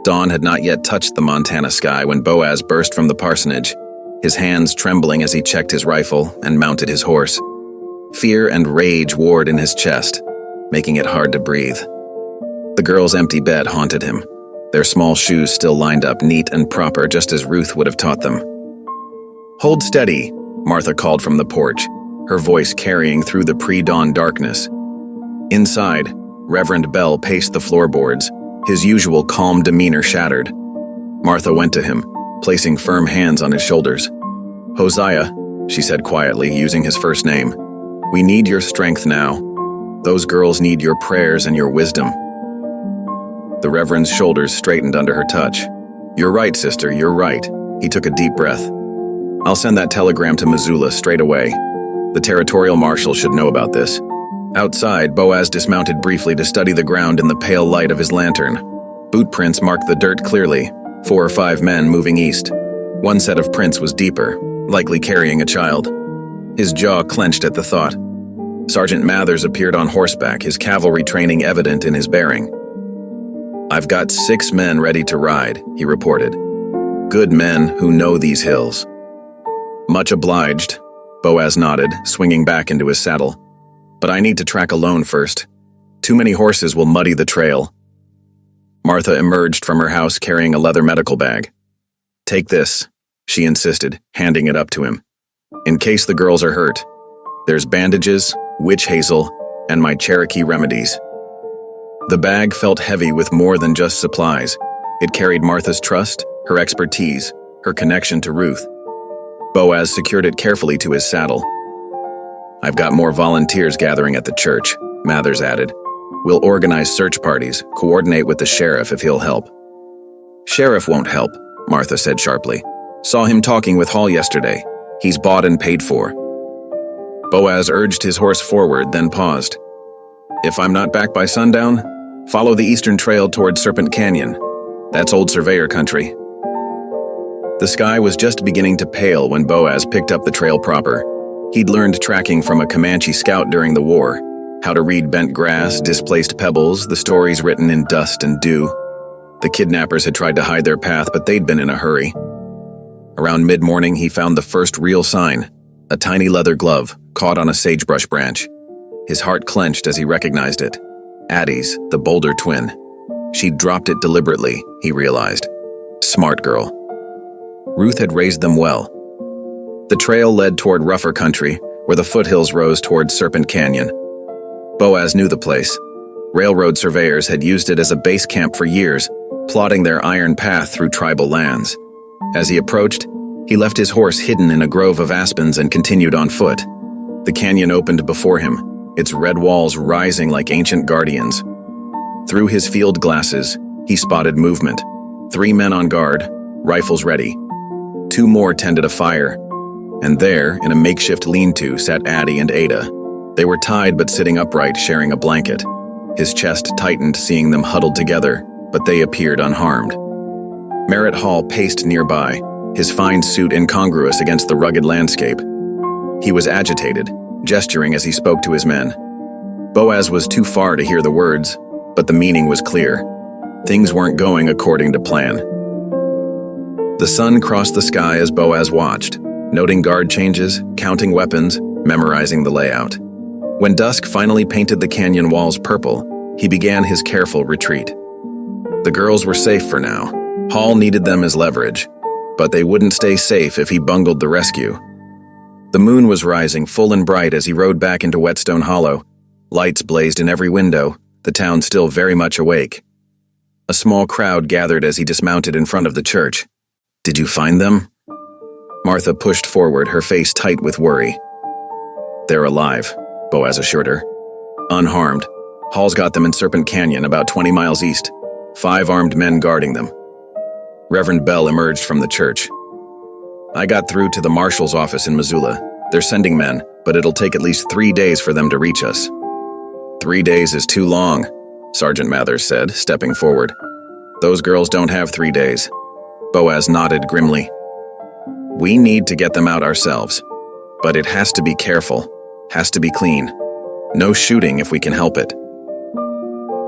Dawn had not yet touched the Montana sky when Boaz burst from the parsonage, his hands trembling as he checked his rifle and mounted his horse. Fear and rage warred in his chest, making it hard to breathe. The girl's empty bed haunted him, their small shoes still lined up neat and proper just as Ruth would have taught them. "Hold steady," Martha called from the porch, her voice carrying through the pre-dawn darkness. Inside, Reverend Bell paced the floorboards, his usual calm demeanor shattered. Martha went to him, placing firm hands on his shoulders. "Hosea," she said quietly, using his first name, "we need your strength now. Those girls need your prayers and your wisdom." The Reverend's shoulders straightened under her touch. "You're right, sister, you're right." He took a deep breath. "I'll send that telegram to Missoula straight away. The territorial marshal should know about this." Outside, Boaz dismounted briefly to study the ground in the pale light of his lantern. Boot prints marked the dirt clearly, 4 or 5 men moving east. One set of prints was deeper, likely carrying a child. His jaw clenched at the thought. Sergeant Mathers appeared on horseback, his cavalry training evident in his bearing. "I've got 6 men ready to ride," he reported. "Good men who know these hills." "Much obliged," Boaz nodded, swinging back into his saddle. "But I need to track alone first. Too many horses will muddy the trail." Martha emerged from her house carrying a leather medical bag. "Take this," she insisted, handing it up to him. "In case the girls are hurt. There's bandages, witch hazel, and my Cherokee remedies." The bag felt heavy with more than just supplies. It carried Martha's trust, her expertise, her connection to Ruth. Boaz secured it carefully to his saddle. "I've got more volunteers gathering at the church," Mathers added. "We'll organize search parties, coordinate with the sheriff if he'll help." "Sheriff won't help," Martha said sharply. "Saw him talking with Hall yesterday. He's bought and paid for." Boaz urged his horse forward, then paused. "If I'm not back by sundown, follow the eastern trail toward Serpent Canyon. That's old surveyor country." The sky was just beginning to pale when Boaz picked up the trail proper. He'd learned tracking from a Comanche scout during the war, how to read bent grass, displaced pebbles, the stories written in dust and dew. The kidnappers had tried to hide their path, but they'd been in a hurry. Around mid-morning, he found the first real sign, a tiny leather glove caught on a sagebrush branch. His heart clenched as he recognized it. Addie's, the Boulder twin. She'd dropped it deliberately, he realized. Smart girl. Ruth had raised them well. The trail led toward rougher country, where the foothills rose toward Serpent Canyon. Boaz knew the place. Railroad surveyors had used it as a base camp for years, plotting their iron path through tribal lands. As he approached, he left his horse hidden in a grove of aspens and continued on foot. The canyon opened before him, its red walls rising like ancient guardians. Through his field glasses, he spotted movement. 3 men on guard, rifles ready. 2 more tended a fire. And there, in a makeshift lean-to, sat Addie and Ada. They were tied but sitting upright, sharing a blanket. His chest tightened seeing them huddled together, but they appeared unharmed. Merritt Hall paced nearby, his fine suit incongruous against the rugged landscape. He was agitated, gesturing as he spoke to his men. Boaz was too far to hear the words, but the meaning was clear. Things weren't going according to plan. The sun crossed the sky as Boaz watched, noting guard changes, counting weapons, memorizing the layout. When dusk finally painted the canyon walls purple, he began his careful retreat. The girls were safe for now. Hall needed them as leverage, but they wouldn't stay safe if he bungled the rescue. The moon was rising full and bright as he rode back into Whetstone Hollow. Lights blazed in every window, the town still very much awake. A small crowd gathered as he dismounted in front of the church. "Did you find them?" Martha pushed forward, her face tight with worry. "They're alive," Boaz assured her. "Unharmed. Hall's got them in Serpent Canyon, about 20 miles east. 5 armed men guarding them." Reverend Bell emerged from the church. "I got through to the marshal's office in Missoula. They're sending men, but it'll take at least 3 days for them to reach us." "3 days is too long," Sergeant Mathers said, stepping forward. "Those girls don't have 3 days." Boaz nodded grimly. "We need to get them out ourselves. But it has to be careful, has to be clean. No shooting if we can help it."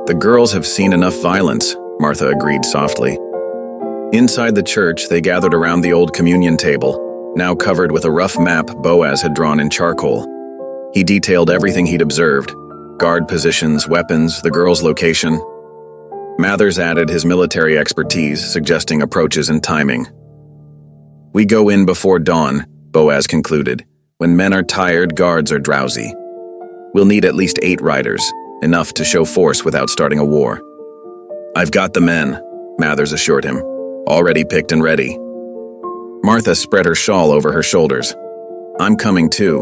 "The girls have seen enough violence," Martha agreed softly. Inside the church, they gathered around the old communion table, now covered with a rough map Boaz had drawn in charcoal. He detailed everything he'd observed: guard positions, weapons, the girl's location. Mathers added his military expertise, suggesting approaches and timing. "We go in before dawn," Boaz concluded. "When men are tired, guards are drowsy. We'll need at least 8 riders, enough to show force without starting a war." "I've got the men," Mathers assured him. "Already picked and ready." Martha spread her shawl over her shoulders. "I'm coming too.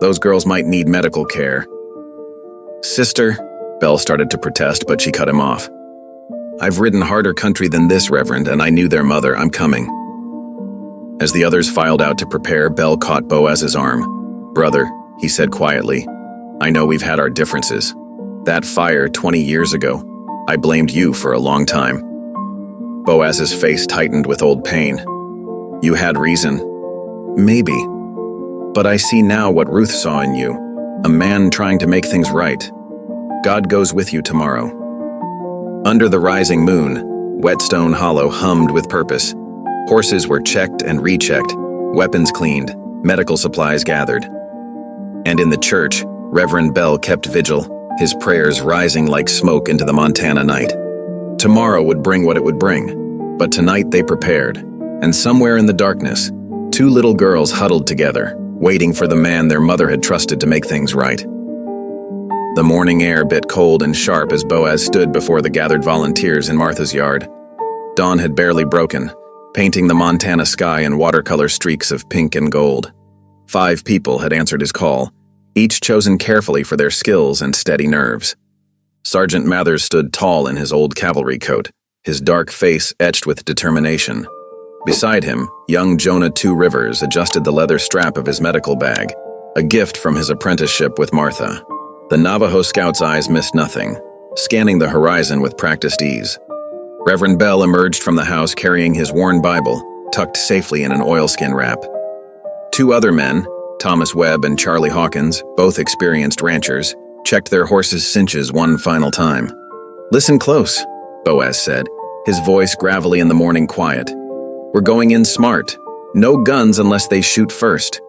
Those girls might need medical care." "Sister," Belle started to protest, but she cut him off. "I've ridden harder country than this, Reverend, and I knew their mother. I'm coming." As the others filed out to prepare, Belle caught Boaz's arm. "Brother," he said quietly, "I know we've had our differences. That fire 20 years ago, I blamed you for a long time." Boaz's face tightened with old pain. "You had reason." "Maybe. But I see now what Ruth saw in you, a man trying to make things right. God goes with you tomorrow." Under the rising moon, Whetstone Hollow hummed with purpose. Horses were checked and rechecked, weapons cleaned, medical supplies gathered. And in the church, Reverend Bell kept vigil, his prayers rising like smoke into the Montana night. Tomorrow would bring what it would bring, but tonight they prepared, and somewhere in the darkness, 2 little girls huddled together, waiting for the man their mother had trusted to make things right. The morning air bit cold and sharp as Boaz stood before the gathered volunteers in Martha's yard. Dawn had barely broken, painting the Montana sky in watercolor streaks of pink and gold. 5 people had answered his call, each chosen carefully for their skills and steady nerves. Sergeant Mathers stood tall in his old cavalry coat, his dark face etched with determination. Beside him, young Jonah Two Rivers adjusted the leather strap of his medical bag, a gift from his apprenticeship with Martha. The Navajo scout's eyes missed nothing, scanning the horizon with practiced ease. Reverend Bell emerged from the house carrying his worn Bible, tucked safely in an oilskin wrap. 2 other men, Thomas Webb and Charlie Hawkins, both experienced ranchers, checked their horses' cinches one final time. "Listen close," Boaz said, his voice gravelly in the morning quiet. "We're going in smart. No guns unless they shoot first."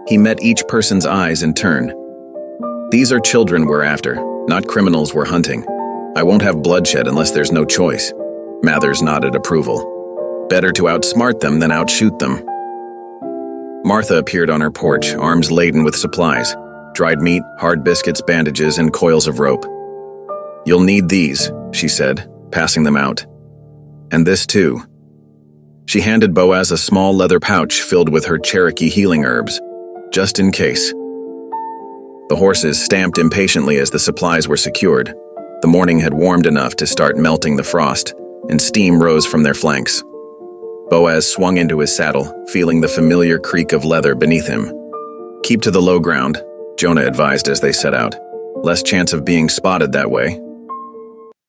He met each person's eyes in turn. "These are children we're after, not criminals we're hunting. I won't have bloodshed unless there's no choice." Mathers nodded approval. "Better to outsmart them than outshoot them." Martha appeared on her porch, arms laden with supplies: dried meat, hard biscuits, bandages, and coils of rope. "You'll need these," she said, passing them out. "And this too." She handed Boaz a small leather pouch filled with her Cherokee healing herbs, just in case. The horses stamped impatiently as the supplies were secured. The morning had warmed enough to start melting the frost, and steam rose from their flanks. Boaz swung into his saddle, feeling the familiar creak of leather beneath him. "Keep to the low ground," Jonah advised as they set out. "Less chance of being spotted that way."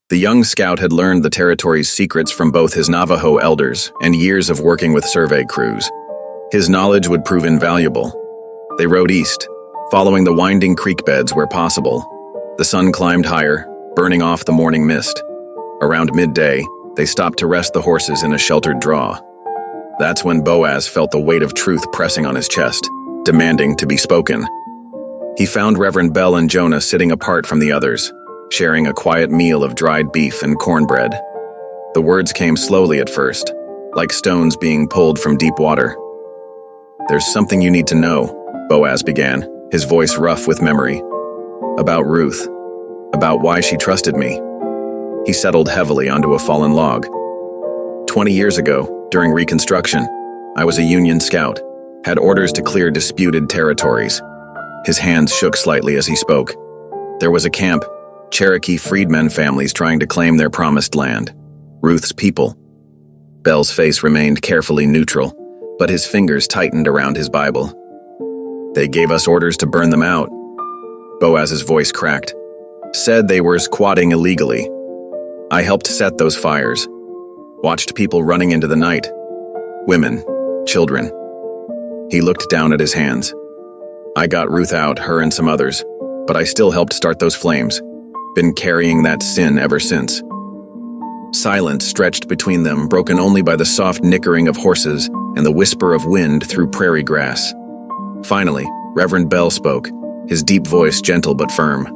The young scout had learned the territory's secrets from both his Navajo elders and years of working with survey crews. His knowledge would prove invaluable. They rode east, following the winding creek beds where possible. The sun climbed higher, burning off the morning mist. Around midday, they stopped to rest the horses in a sheltered draw. That's when Boaz felt the weight of truth pressing on his chest, demanding to be spoken. He found Reverend Bell and Jonah sitting apart from the others, sharing a quiet meal of dried beef and cornbread. The words came slowly at first, like stones being pulled from deep water. "There's something you need to know," Boaz began, his voice rough with memory. "About Ruth. About why she trusted me." He settled heavily onto a fallen log. 20 years ago, during Reconstruction, I was a Union scout, had orders to clear disputed territories. His hands shook slightly as he spoke. There was a camp, Cherokee freedmen families trying to claim their promised land. Ruth's people. Bell's face remained carefully neutral, but his fingers tightened around his Bible. "They gave us orders to burn them out." Boaz's voice cracked. "Said they were squatting illegally. I helped set those fires. Watched people running into the night. Women, children." He looked down at his hands. "I got Ruth out, her and some others, but I still helped start those flames. Been carrying that sin ever since." Silence stretched between them, broken only by the soft nickering of horses and the whisper of wind through prairie grass. Finally, Reverend Bell spoke, his deep voice gentle but firm.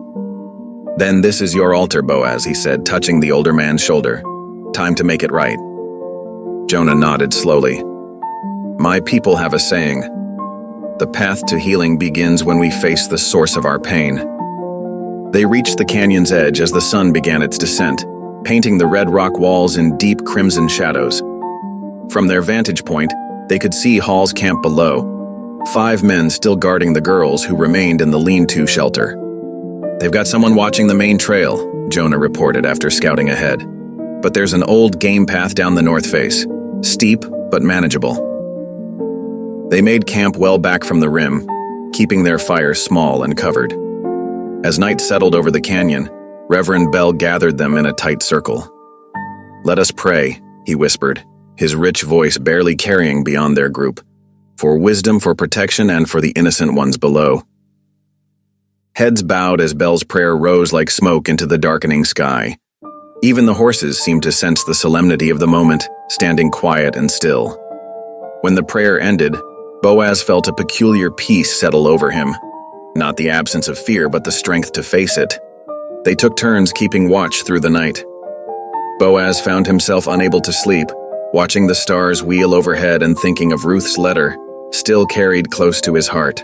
"Then this is your altar, Boaz," he said, touching the older man's shoulder. "Time to make it right." Jonah nodded slowly. "My people have a saying. The path to healing begins when we face the source of our pain." They reached the canyon's edge as the sun began its descent, painting the red rock walls in deep crimson shadows. From their vantage point, they could see Hall's camp below, 5 men still guarding the girls who remained in the lean-to shelter. "They've got someone watching the main trail," Jonah reported after scouting ahead. "But there's an old game path down the north face, steep but manageable." They made camp well back from the rim, keeping their fire small and covered. As night settled over the canyon, Reverend Bell gathered them in a tight circle. "Let us pray," he whispered, his rich voice barely carrying beyond their group, "for wisdom, for protection, and for the innocent ones below." Heads bowed as Bell's prayer rose like smoke into the darkening sky. Even the horses seemed to sense the solemnity of the moment, standing quiet and still. When the prayer ended, Boaz felt a peculiar peace settle over him. Not the absence of fear, but the strength to face it. They took turns keeping watch through the night. Boaz found himself unable to sleep, watching the stars wheel overhead and thinking of Ruth's letter, still carried close to his heart.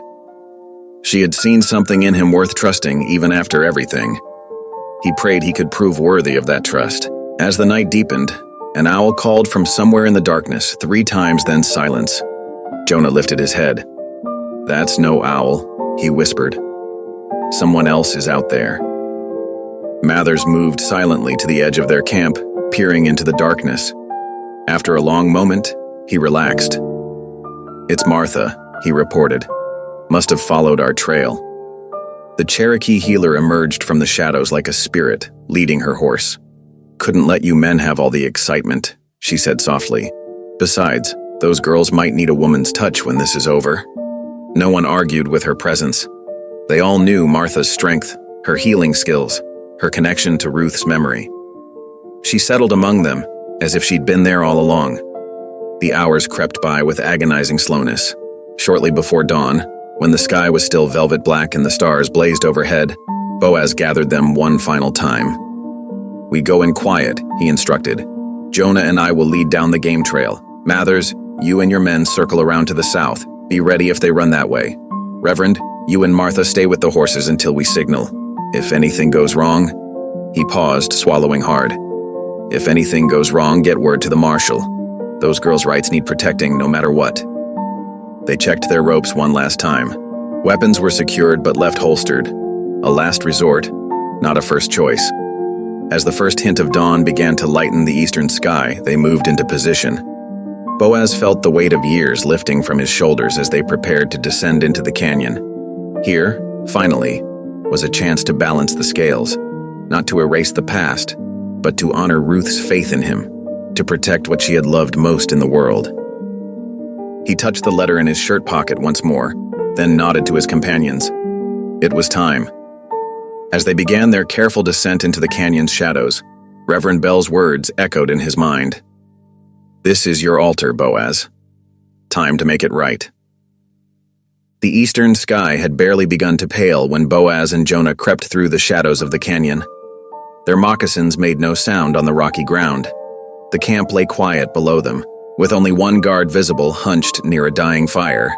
She had seen something in him worth trusting even after everything. He prayed he could prove worthy of that trust. As the night deepened, an owl called from somewhere in the darkness 3 times, then silence. Jonah lifted his head. "That's no owl," he whispered. "Someone else is out there." Mathers moved silently to the edge of their camp, peering into the darkness. After a long moment, he relaxed. "It's Martha," he reported. "Must have followed our trail." The Cherokee healer emerged from the shadows like a spirit, leading her horse. "Couldn't let you men have all the excitement," she said softly. "Besides, those girls might need a woman's touch when this is over." No one argued with her presence. They all knew Martha's strength, her healing skills, her connection to Ruth's memory. She settled among them, as if she'd been there all along. The hours crept by with agonizing slowness. Shortly before dawn, when the sky was still velvet black and the stars blazed overhead, Boaz gathered them one final time. "We go in quiet," he instructed. "Jonah and I will lead down the game trail. Mathers, you and your men circle around to the south. Be ready if they run that way. Reverend, you and Martha stay with the horses until we signal. If anything goes wrong..." He paused, swallowing hard. "If anything goes wrong, get word to the marshal. Those girls' rights need protecting no matter what." They checked their ropes one last time. Weapons were secured but left holstered. A last resort, not a first choice. As the first hint of dawn began to lighten the eastern sky, they moved into position. Boaz felt the weight of years lifting from his shoulders as they prepared to descend into the canyon. Here, finally, was a chance to balance the scales, not to erase the past, but to honor Ruth's faith in him, to protect what she had loved most in the world. He touched the letter in his shirt pocket once more, then nodded to his companions. It was time. As they began their careful descent into the canyon's shadows, Reverend Bell's words echoed in his mind. "This is your altar, Boaz. Time to make it right." The eastern sky had barely begun to pale when Boaz and Jonah crept through the shadows of the canyon. Their moccasins made no sound on the rocky ground. The camp lay quiet below them, with only one guard visible hunched near a dying fire.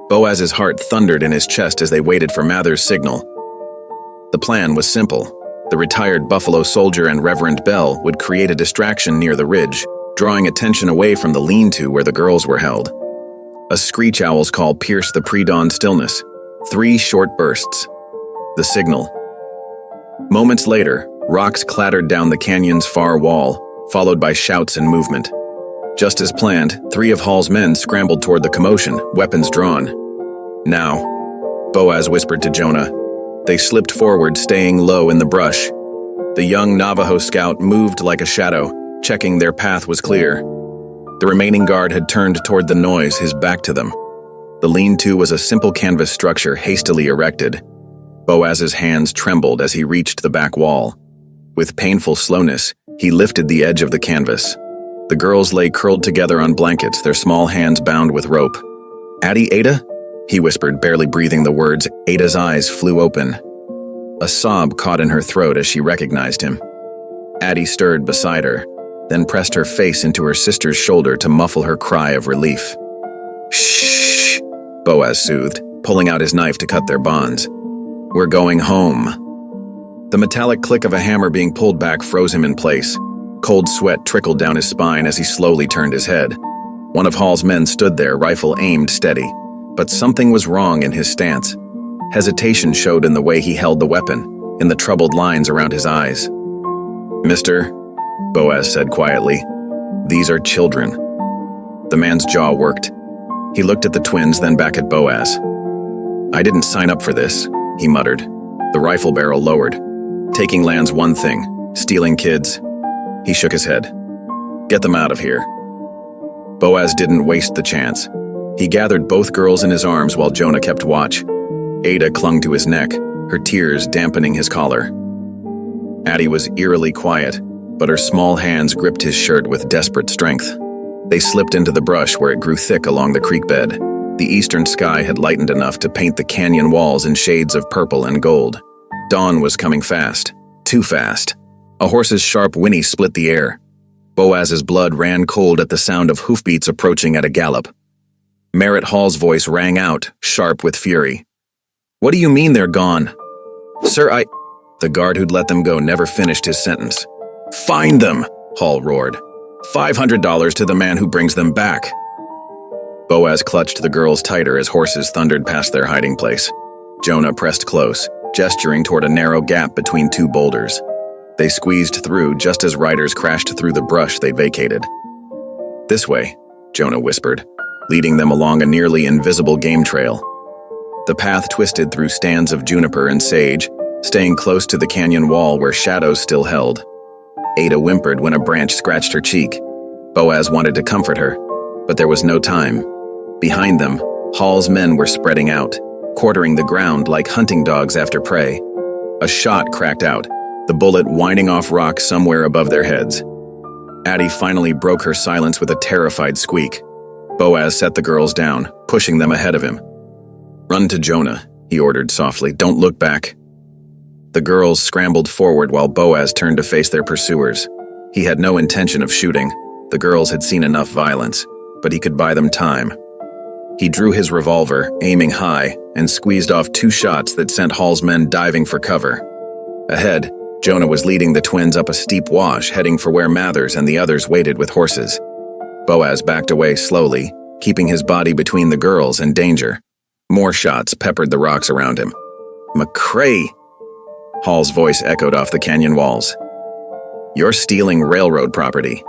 Boaz's heart thundered in his chest as they waited for Mather's signal. The plan was simple. The retired Buffalo soldier and Reverend Bell would create a distraction near the ridge, drawing attention away from the lean-to where the girls were held. A screech owl's call pierced the pre-dawn stillness. 3 short bursts. The signal. Moments later, rocks clattered down the canyon's far wall, followed by shouts and movement. Just as planned, 3 of Hall's men scrambled toward the commotion, weapons drawn. "Now," Boaz whispered to Jonah. They slipped forward, staying low in the brush. The young Navajo scout moved like a shadow, checking their path was clear. The remaining guard had turned toward the noise, his back to them. The lean-to was a simple canvas structure hastily erected. Boaz's hands trembled as he reached the back wall. With painful slowness, He lifted the edge of the canvas. The girls lay curled together on blankets, their small hands bound with rope. "Addie, Ada?" he whispered, barely breathing the words. Ada's eyes flew open. A sob caught in her throat as she recognized him. Addie stirred beside her, then pressed her face into her sister's shoulder to muffle her cry of relief. "Shh," Boaz soothed, pulling out his knife to cut their bonds. "We're going home." The metallic click of a hammer being pulled back froze him in place. Cold sweat trickled down his spine as he slowly turned his head. One of Hall's men stood there, rifle aimed steady, but something was wrong in his stance. Hesitation showed in the way he held the weapon, in the troubled lines around his eyes. "Mister," Boaz said quietly, "these are children." The man's jaw worked. He looked at the twins, then back at Boaz. "I didn't sign up for this," he muttered, the rifle barrel lowered. "Taking land's one thing, stealing kids." He shook his head. "Get them out of here." Boaz didn't waste the chance. He gathered both girls in his arms while Jonah kept watch. Ada clung to his neck, her tears dampening his collar. Addie was eerily quiet, but her small hands gripped his shirt with desperate strength. They slipped into the brush where it grew thick along the creek bed. The eastern sky had lightened enough to paint the canyon walls in shades of purple and gold. Dawn was coming fast, too fast. A horse's sharp whinny split the air. Boaz's blood ran cold at the sound of hoofbeats approaching at a gallop. Merritt Hall's voice rang out, sharp with fury. "What do you mean they're gone?" "Sir, The guard who'd let them go never finished his sentence. "Find them!" Hall roared. $500 to the man who brings them back." Boaz clutched the girls tighter as horses thundered past their hiding place. Jonah pressed close, gesturing toward a narrow gap between two boulders. They squeezed through just as riders crashed through the brush they'd vacated. "This way," Jonah whispered, leading them along a nearly invisible game trail. The path twisted through stands of juniper and sage, staying close to the canyon wall where shadows still held. Ada whimpered when a branch scratched her cheek. Boaz wanted to comfort her, but there was no time. Behind them, Hall's men were spreading out, quartering the ground like hunting dogs after prey. A shot cracked out, the bullet whining off rock somewhere above their heads. Addie finally broke her silence with a terrified squeak. Boaz set the girls down, pushing them ahead of him. "Run to Jonah," he ordered softly. "Don't look back." The girls scrambled forward while Boaz turned to face their pursuers. He had no intention of shooting. The girls had seen enough violence, but he could buy them time. He drew his revolver, aiming high, and squeezed off 2 shots that sent Hall's men diving for cover. Ahead, Jonah was leading the twins up a steep wash, heading for where Mathers and the others waited with horses. Boaz backed away slowly, keeping his body between the girls and danger. More shots peppered the rocks around him. "McCrae!" Hall's voice echoed off the canyon walls. "You're stealing railroad property."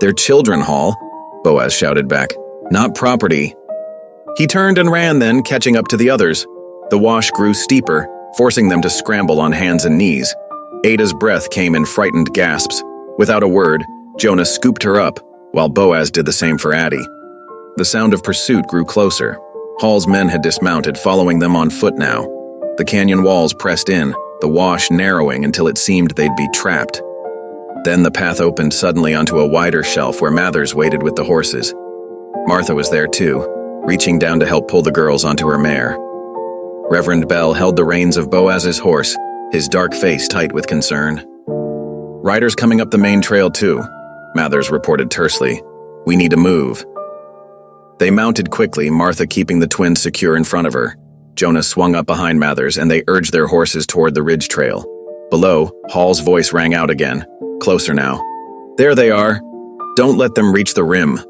"They're children, Hall," Boaz shouted back. "Not property." He turned and ran then, catching up to the others. The wash grew steeper, forcing them to scramble on hands and knees. Ada's breath came in frightened gasps. Without a word, Jonah scooped her up, while Boaz did the same for Addie. The sound of pursuit grew closer. Hall's men had dismounted, following them on foot now. The canyon walls pressed in, the wash narrowing until it seemed they'd be trapped. Then the path opened suddenly onto a wider shelf where Mathers waited with the horses. Martha was there too, reaching down to help pull the girls onto her mare. Reverend Bell held the reins of Boaz's horse, his dark face tight with concern. "Riders coming up the main trail too," Mathers reported tersely. "We need to move." They mounted quickly, Martha keeping the twins secure in front of her. Jonah swung up behind Mathers and they urged their horses toward the ridge trail. Below, Hall's voice rang out again, closer now. "There they are. Don't let them reach the rim."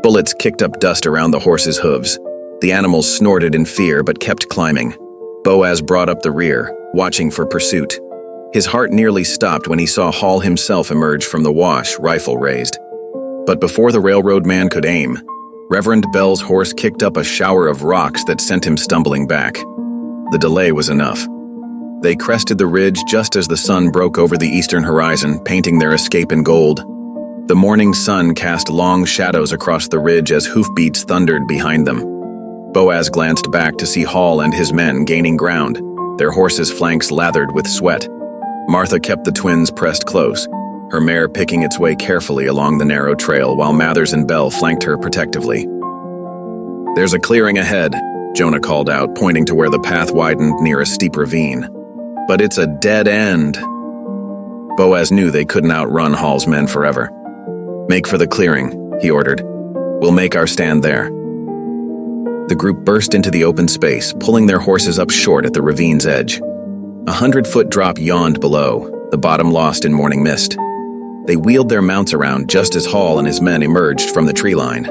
Bullets kicked up dust around the horses' hooves. The animals snorted in fear but kept climbing. Boaz brought up the rear, watching for pursuit. His heart nearly stopped when he saw Hall himself emerge from the wash, rifle raised. But before the railroad man could aim, Reverend Bell's horse kicked up a shower of rocks that sent him stumbling back. The delay was enough. They crested the ridge just as the sun broke over the eastern horizon, painting their escape in gold. The morning sun cast long shadows across the ridge as hoofbeats thundered behind them. Boaz glanced back to see Hall and his men gaining ground, their horses' flanks lathered with sweat. Martha kept the twins pressed close, her mare picking its way carefully along the narrow trail while Mathers and Bell flanked her protectively. "There's a clearing ahead," Jonah called out, pointing to where the path widened near a steep ravine. "But it's a dead end." Boaz knew they couldn't outrun Hall's men forever. "Make for the clearing," he ordered. "We'll make our stand there." The group burst into the open space, pulling their horses up short at the ravine's edge. 100-foot drop yawned below, the bottom lost in morning mist. They wheeled their mounts around just as Hall and his men emerged from the tree line.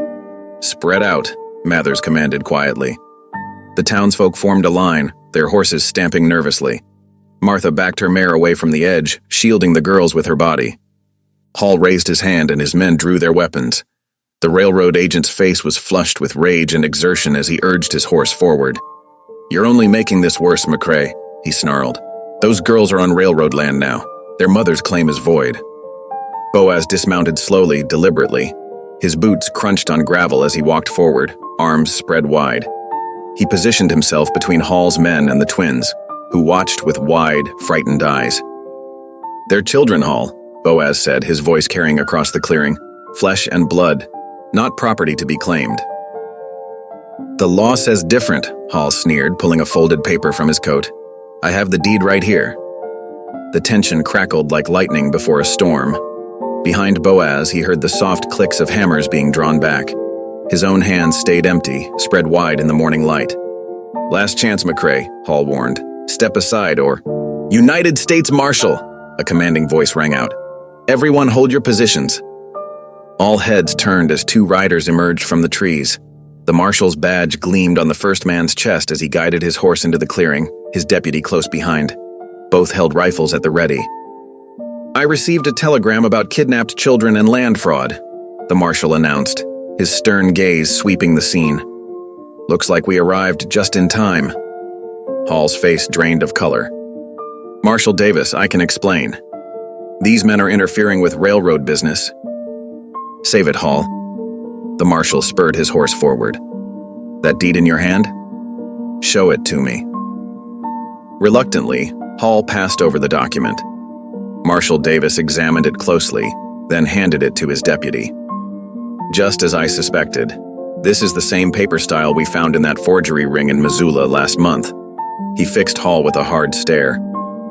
"Spread out," Mathers commanded quietly. The townsfolk formed a line, their horses stamping nervously. Martha backed her mare away from the edge, shielding the girls with her body. Hall raised his hand and his men drew their weapons. The railroad agent's face was flushed with rage and exertion as he urged his horse forward. "You're only making this worse, McCrae," he snarled. "Those girls are on railroad land now. Their mother's claim is void." Boaz dismounted slowly, deliberately. His boots crunched on gravel as he walked forward, arms spread wide. He positioned himself between Hall's men and the twins, who watched with wide, frightened eyes. "They're children, Hall," Boaz said, his voice carrying across the clearing. "Flesh and blood, not property to be claimed." "The law says different," Hall sneered, pulling a folded paper from his coat. "I have the deed right here." The tension crackled like lightning before a storm. Behind Boaz, he heard the soft clicks of hammers being drawn back. His own hands stayed empty, spread wide in the morning light. "Last chance, McCrae," Hall warned. "Step aside or—" "United States Marshal!" a commanding voice rang out. "Everyone hold your positions." All heads turned as two riders emerged from the trees. The marshal's badge gleamed on the first man's chest as he guided his horse into the clearing, his deputy close behind. Both held rifles at the ready. "I received a telegram about kidnapped children and land fraud," the marshal announced, his stern gaze sweeping the scene. "Looks like we arrived just in time." Hall's face drained of color. "Marshal Davis, I can explain. These men are interfering with railroad business." "Save it, Hall." The marshal spurred his horse forward. "That deed in your hand? Show it to me." Reluctantly, Hall passed over the document. Marshal Davis examined it closely, then handed it to his deputy. "Just as I suspected. This is the same paper style we found in that forgery ring in Missoula last month." He fixed Hall with a hard stare.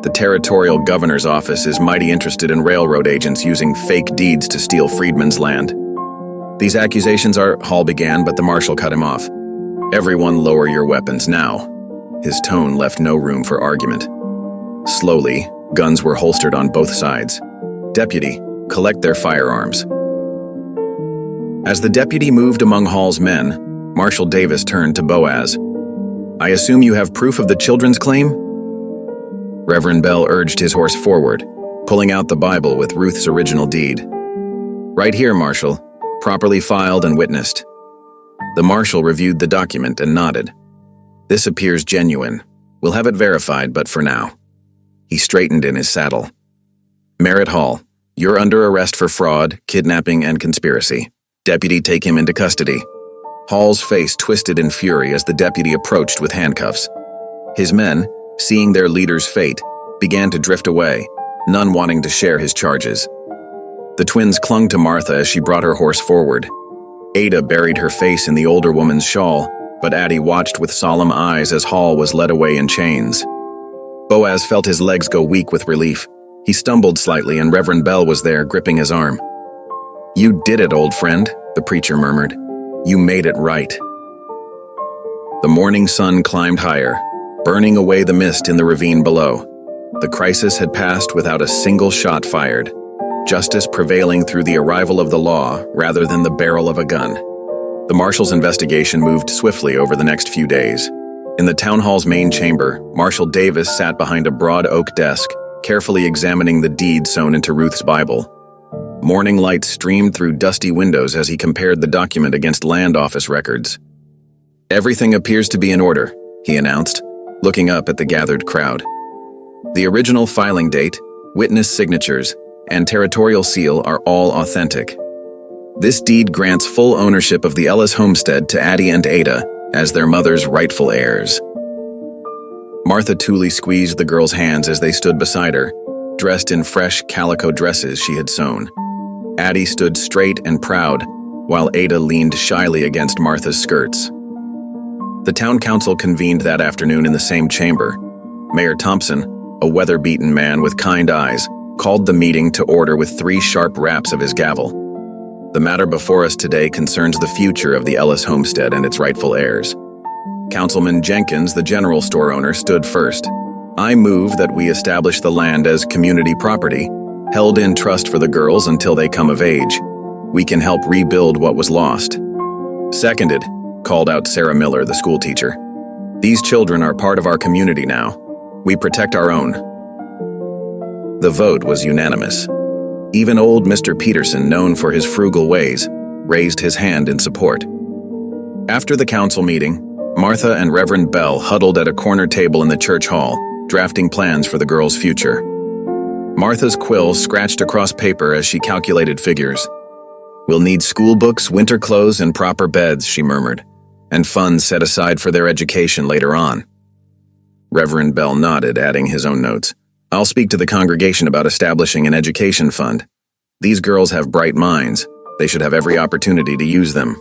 "The territorial governor's office is mighty interested in railroad agents using fake deeds to steal freedmen's land." "These accusations are—" Hall began, but the marshal cut him off. "Everyone lower your weapons now." His tone left no room for argument. Slowly, guns were holstered on both sides. "Deputy, collect their firearms." As the deputy moved among Hall's men, Marshal Davis turned to Boaz. "I assume you have proof of the children's claim?" Reverend Bell urged his horse forward, pulling out the Bible with Ruth's original deed. "Right here, Marshal, properly filed and witnessed." The marshal reviewed the document and nodded. "This appears genuine. We'll have it verified, but for now." He straightened in his saddle. "Merritt Hall, you're under arrest for fraud, kidnapping, and conspiracy. Deputy, take him into custody." Hall's face twisted in fury as the deputy approached with handcuffs. His men, seeing their leader's fate, began to drift away, none wanting to share his charges. The twins clung to Martha as she brought her horse forward. Ada buried her face in the older woman's shawl, but Addie watched with solemn eyes as Hall was led away in chains. Boaz felt his legs go weak with relief. He stumbled slightly and Reverend Bell was there, gripping his arm. "You did it, old friend," the preacher murmured. "You made it right." The morning sun climbed higher, burning away the mist in the ravine below. The crisis had passed without a single shot fired, justice prevailing through the arrival of the law rather than the barrel of a gun. The marshal's investigation moved swiftly over the next few days. In the town hall's main chamber, Marshal Davis sat behind a broad oak desk, carefully examining the deed sewn into Ruth's Bible. Morning light streamed through dusty windows as he compared the document against land office records. "Everything appears to be in order," he announced, looking up at the gathered crowd. "The original filing date, witness signatures, and territorial seal are all authentic. This deed grants full ownership of the Ellis homestead to Addie and Ada as their mother's rightful heirs." Martha Tooley squeezed the girl's hands as they stood beside her, dressed in fresh calico dresses she had sewn. Addie stood straight and proud, while Ada leaned shyly against Martha's skirts. The town council convened that afternoon in the same chamber. Mayor Thompson, a weather-beaten man with kind eyes, called the meeting to order with 3 sharp raps of his gavel. The matter before us today concerns the future of the Ellis homestead and its rightful heirs. Councilman Jenkins, the general store owner, stood first. I move that we establish the land as community property, held in trust for the girls until they come of age. We can help rebuild what was lost. Seconded, called out Sarah Miller, the school teacher. These children are part of our community now. We protect our own. The vote was unanimous. Even old Mr. Peterson, known for his frugal ways, raised his hand in support. After the council meeting, Martha and Reverend Bell huddled at a corner table in the church hall, drafting plans for the girls' future. Martha's quill scratched across paper as she calculated figures. We'll need school books, winter clothes, and proper beds, she murmured, and funds set aside for their education later on. Reverend Bell nodded, adding his own notes. I'll speak to the congregation about establishing an education fund. These girls have bright minds. They should have every opportunity to use them.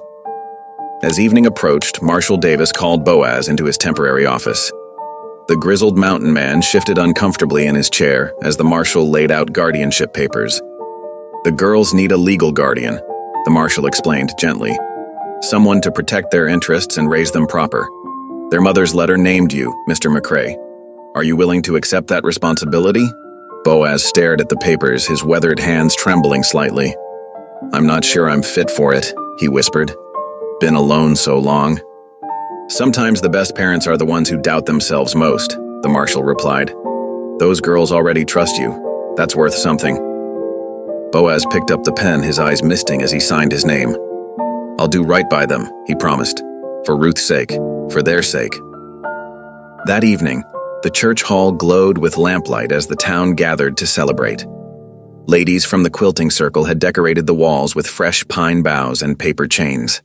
As evening approached, Marshal Davis called Boaz into his temporary office. The grizzled mountain man shifted uncomfortably in his chair as the marshal laid out guardianship papers. The girls need a legal guardian, the marshal explained gently. Someone to protect their interests and raise them proper. Their mother's letter named you, Mr. McCrae. Are you willing to accept that responsibility? Boaz stared at the papers, his weathered hands trembling slightly. I'm not sure I'm fit for it, he whispered. Been alone so long. Sometimes the best parents are the ones who doubt themselves most, the marshal replied. Those girls already trust you. That's worth something. Boaz picked up the pen, his eyes misting as he signed his name. I'll do right by them, he promised. For Ruth's sake, for their sake. That evening, the church hall glowed with lamplight as the town gathered to celebrate. Ladies from the quilting circle had decorated the walls with fresh pine boughs and paper chains.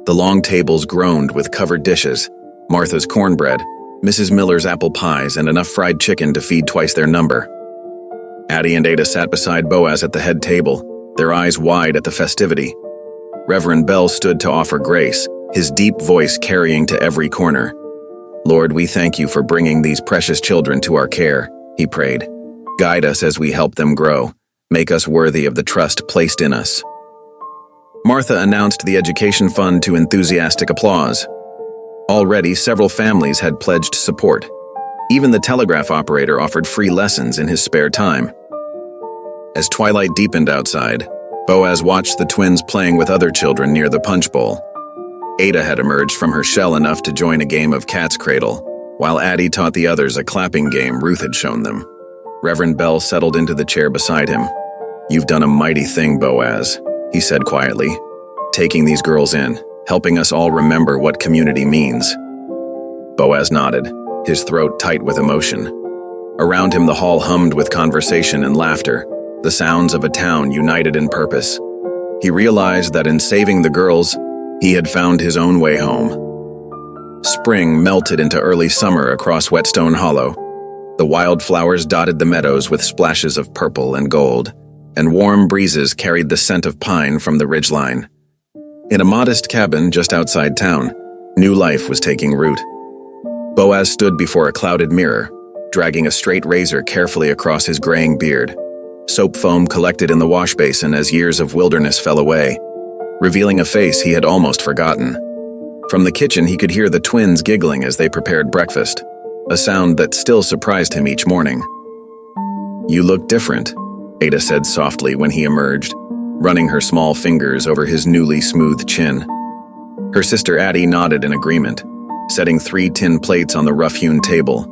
The long tables groaned with covered dishes, Martha's cornbread, Mrs. Miller's apple pies, and enough fried chicken to feed twice their number. Addie and Ada sat beside Boaz at the head table, their eyes wide at the festivity. Reverend Bell stood to offer grace, his deep voice carrying to every corner. Lord, we thank you for bringing these precious children to our care, he prayed. Guide us as we help them grow. Make us worthy of the trust placed in us. Martha announced the education fund to enthusiastic applause. Already, several families had pledged support. Even the telegraph operator offered free lessons in his spare time. As twilight deepened outside, Boaz watched the twins playing with other children near the punch bowl. Ada had emerged from her shell enough to join a game of cat's cradle, while Addie taught the others a clapping game Ruth had shown them. Reverend Bell settled into the chair beside him. You've done a mighty thing, Boaz, he said quietly, taking these girls in, helping us all remember what community means. Boaz nodded, his throat tight with emotion. Around him the hall hummed with conversation and laughter, the sounds of a town united in purpose. He realized that in saving the girls, he had found his own way home. Spring melted into early summer across Whetstone Hollow. The wildflowers dotted the meadows with splashes of purple and gold, and warm breezes carried the scent of pine from the ridgeline. In a modest cabin just outside town, new life was taking root. Boaz stood before a clouded mirror, dragging a straight razor carefully across his graying beard. Soap foam collected in the wash basin as years of wilderness fell away, revealing a face he had almost forgotten. From the kitchen, he could hear the twins giggling as they prepared breakfast, a sound that still surprised him each morning. You look different, Ada said softly when he emerged, running her small fingers over his newly smooth chin. Her sister Addie nodded in agreement, setting 3 tin plates on the rough-hewn table.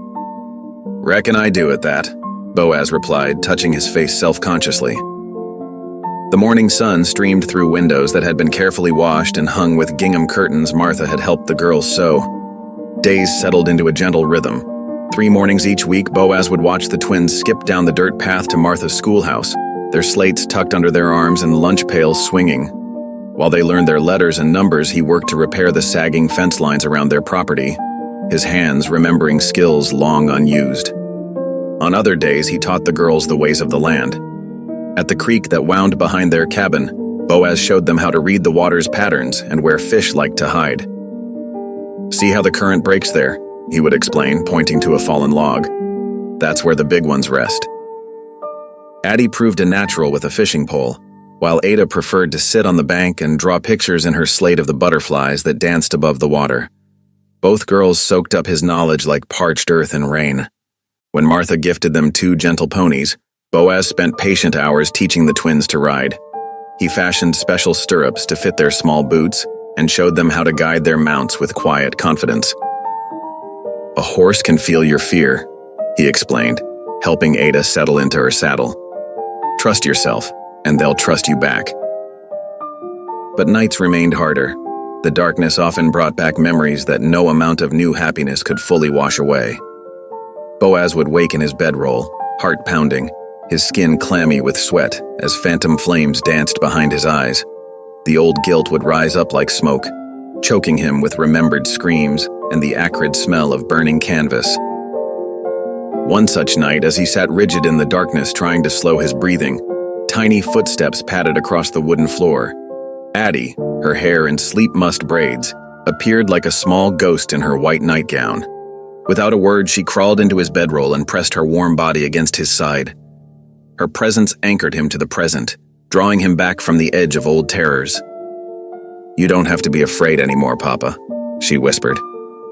Reckon I do at that, Boaz replied, touching his face self-consciously. The morning sun streamed through windows that had been carefully washed and hung with gingham curtains Martha had helped the girls sew. Days settled into a gentle rhythm. 3 mornings each week, Boaz would watch the twins skip down the dirt path to Martha's schoolhouse, their slates tucked under their arms and lunch pails swinging. While they learned their letters and numbers, he worked to repair the sagging fence lines around their property, his hands remembering skills long unused. On other days, he taught the girls the ways of the land. At the creek that wound behind their cabin, Boaz showed them how to read the water's patterns and where fish liked to hide. "See how the current breaks there," he would explain, pointing to a fallen log. "That's where the big ones rest." Addie proved a natural with a fishing pole, while Ada preferred to sit on the bank and draw pictures in her slate of the butterflies that danced above the water. Both girls soaked up his knowledge like parched earth and rain. When Martha gifted them 2 gentle ponies, Boaz spent patient hours teaching the twins to ride. He fashioned special stirrups to fit their small boots and showed them how to guide their mounts with quiet confidence. "A horse can feel your fear," he explained, helping Ada settle into her saddle. "Trust yourself, and they'll trust you back." But nights remained harder. The darkness often brought back memories that no amount of new happiness could fully wash away. Boaz would wake in his bedroll, heart pounding, his skin clammy with sweat as phantom flames danced behind his eyes. The old guilt would rise up like smoke, choking him with remembered screams and the acrid smell of burning canvas. One such night, as he sat rigid in the darkness trying to slow his breathing, tiny footsteps padded across the wooden floor. Addie, her hair in sleep-mussed braids, appeared like a small ghost in her white nightgown. Without a word, she crawled into his bedroll and pressed her warm body against his side. Her presence anchored him to the present, drawing him back from the edge of old terrors. "You don't have to be afraid anymore, Papa," she whispered,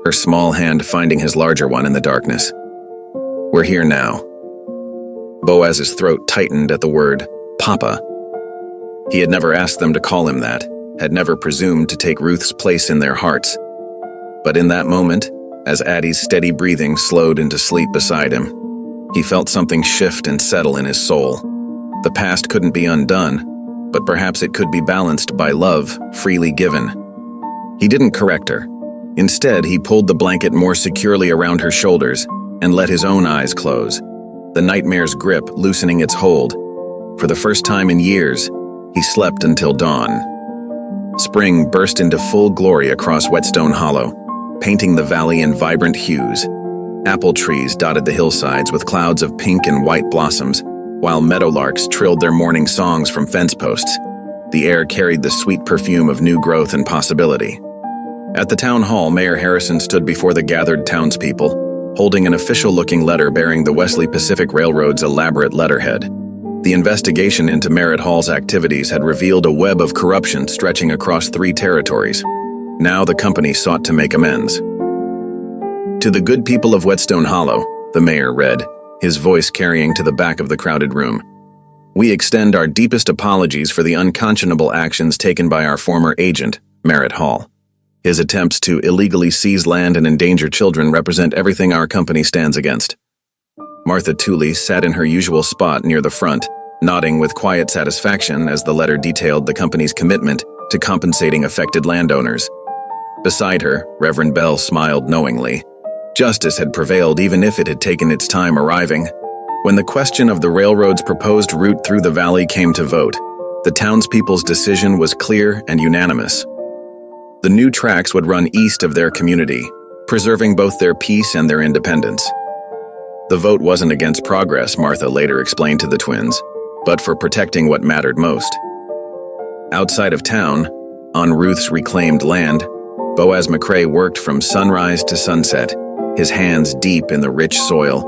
her small hand finding his larger one in the darkness. "We're here now." Boaz's throat tightened at the word, Papa. He had never asked them to call him that, had never presumed to take Ruth's place in their hearts. But in that moment, as Addie's steady breathing slowed into sleep beside him, he felt something shift and settle in his soul. The past couldn't be undone, but perhaps it could be balanced by love freely given. He didn't correct her. Instead, he pulled the blanket more securely around her shoulders and let his own eyes close, the nightmare's grip loosening its hold. For the first time in years, he slept until dawn. Spring burst into full glory across Whetstone Hollow, painting the valley in vibrant hues. Apple trees dotted the hillsides with clouds of pink and white blossoms, while meadowlarks trilled their morning songs from fence posts. The air carried the sweet perfume of new growth and possibility. At the town hall, Mayor Harrison stood before the gathered townspeople, holding an official-looking letter bearing the Wesley Pacific Railroad's elaborate letterhead. The investigation into Merritt Hall's activities had revealed a web of corruption stretching across 3 territories. Now the company sought to make amends. "To the good people of Whetstone Hollow," the mayor read, his voice carrying to the back of the crowded room, "we extend our deepest apologies for the unconscionable actions taken by our former agent, Merritt Hall. His attempts to illegally seize land and endanger children represent everything our company stands against." Martha Tooley sat in her usual spot near the front, nodding with quiet satisfaction as the letter detailed the company's commitment to compensating affected landowners. Beside her, Reverend Bell smiled knowingly. Justice had prevailed even if it had taken its time arriving. When the question of the railroad's proposed route through the valley came to vote, the townspeople's decision was clear and unanimous. The new tracks would run east of their community, preserving both their peace and their independence. The vote wasn't against progress, Martha later explained to the twins, but for protecting what mattered most. Outside of town, on Ruth's reclaimed land, Boaz McCrae worked from sunrise to sunset, his hands deep in the rich soil.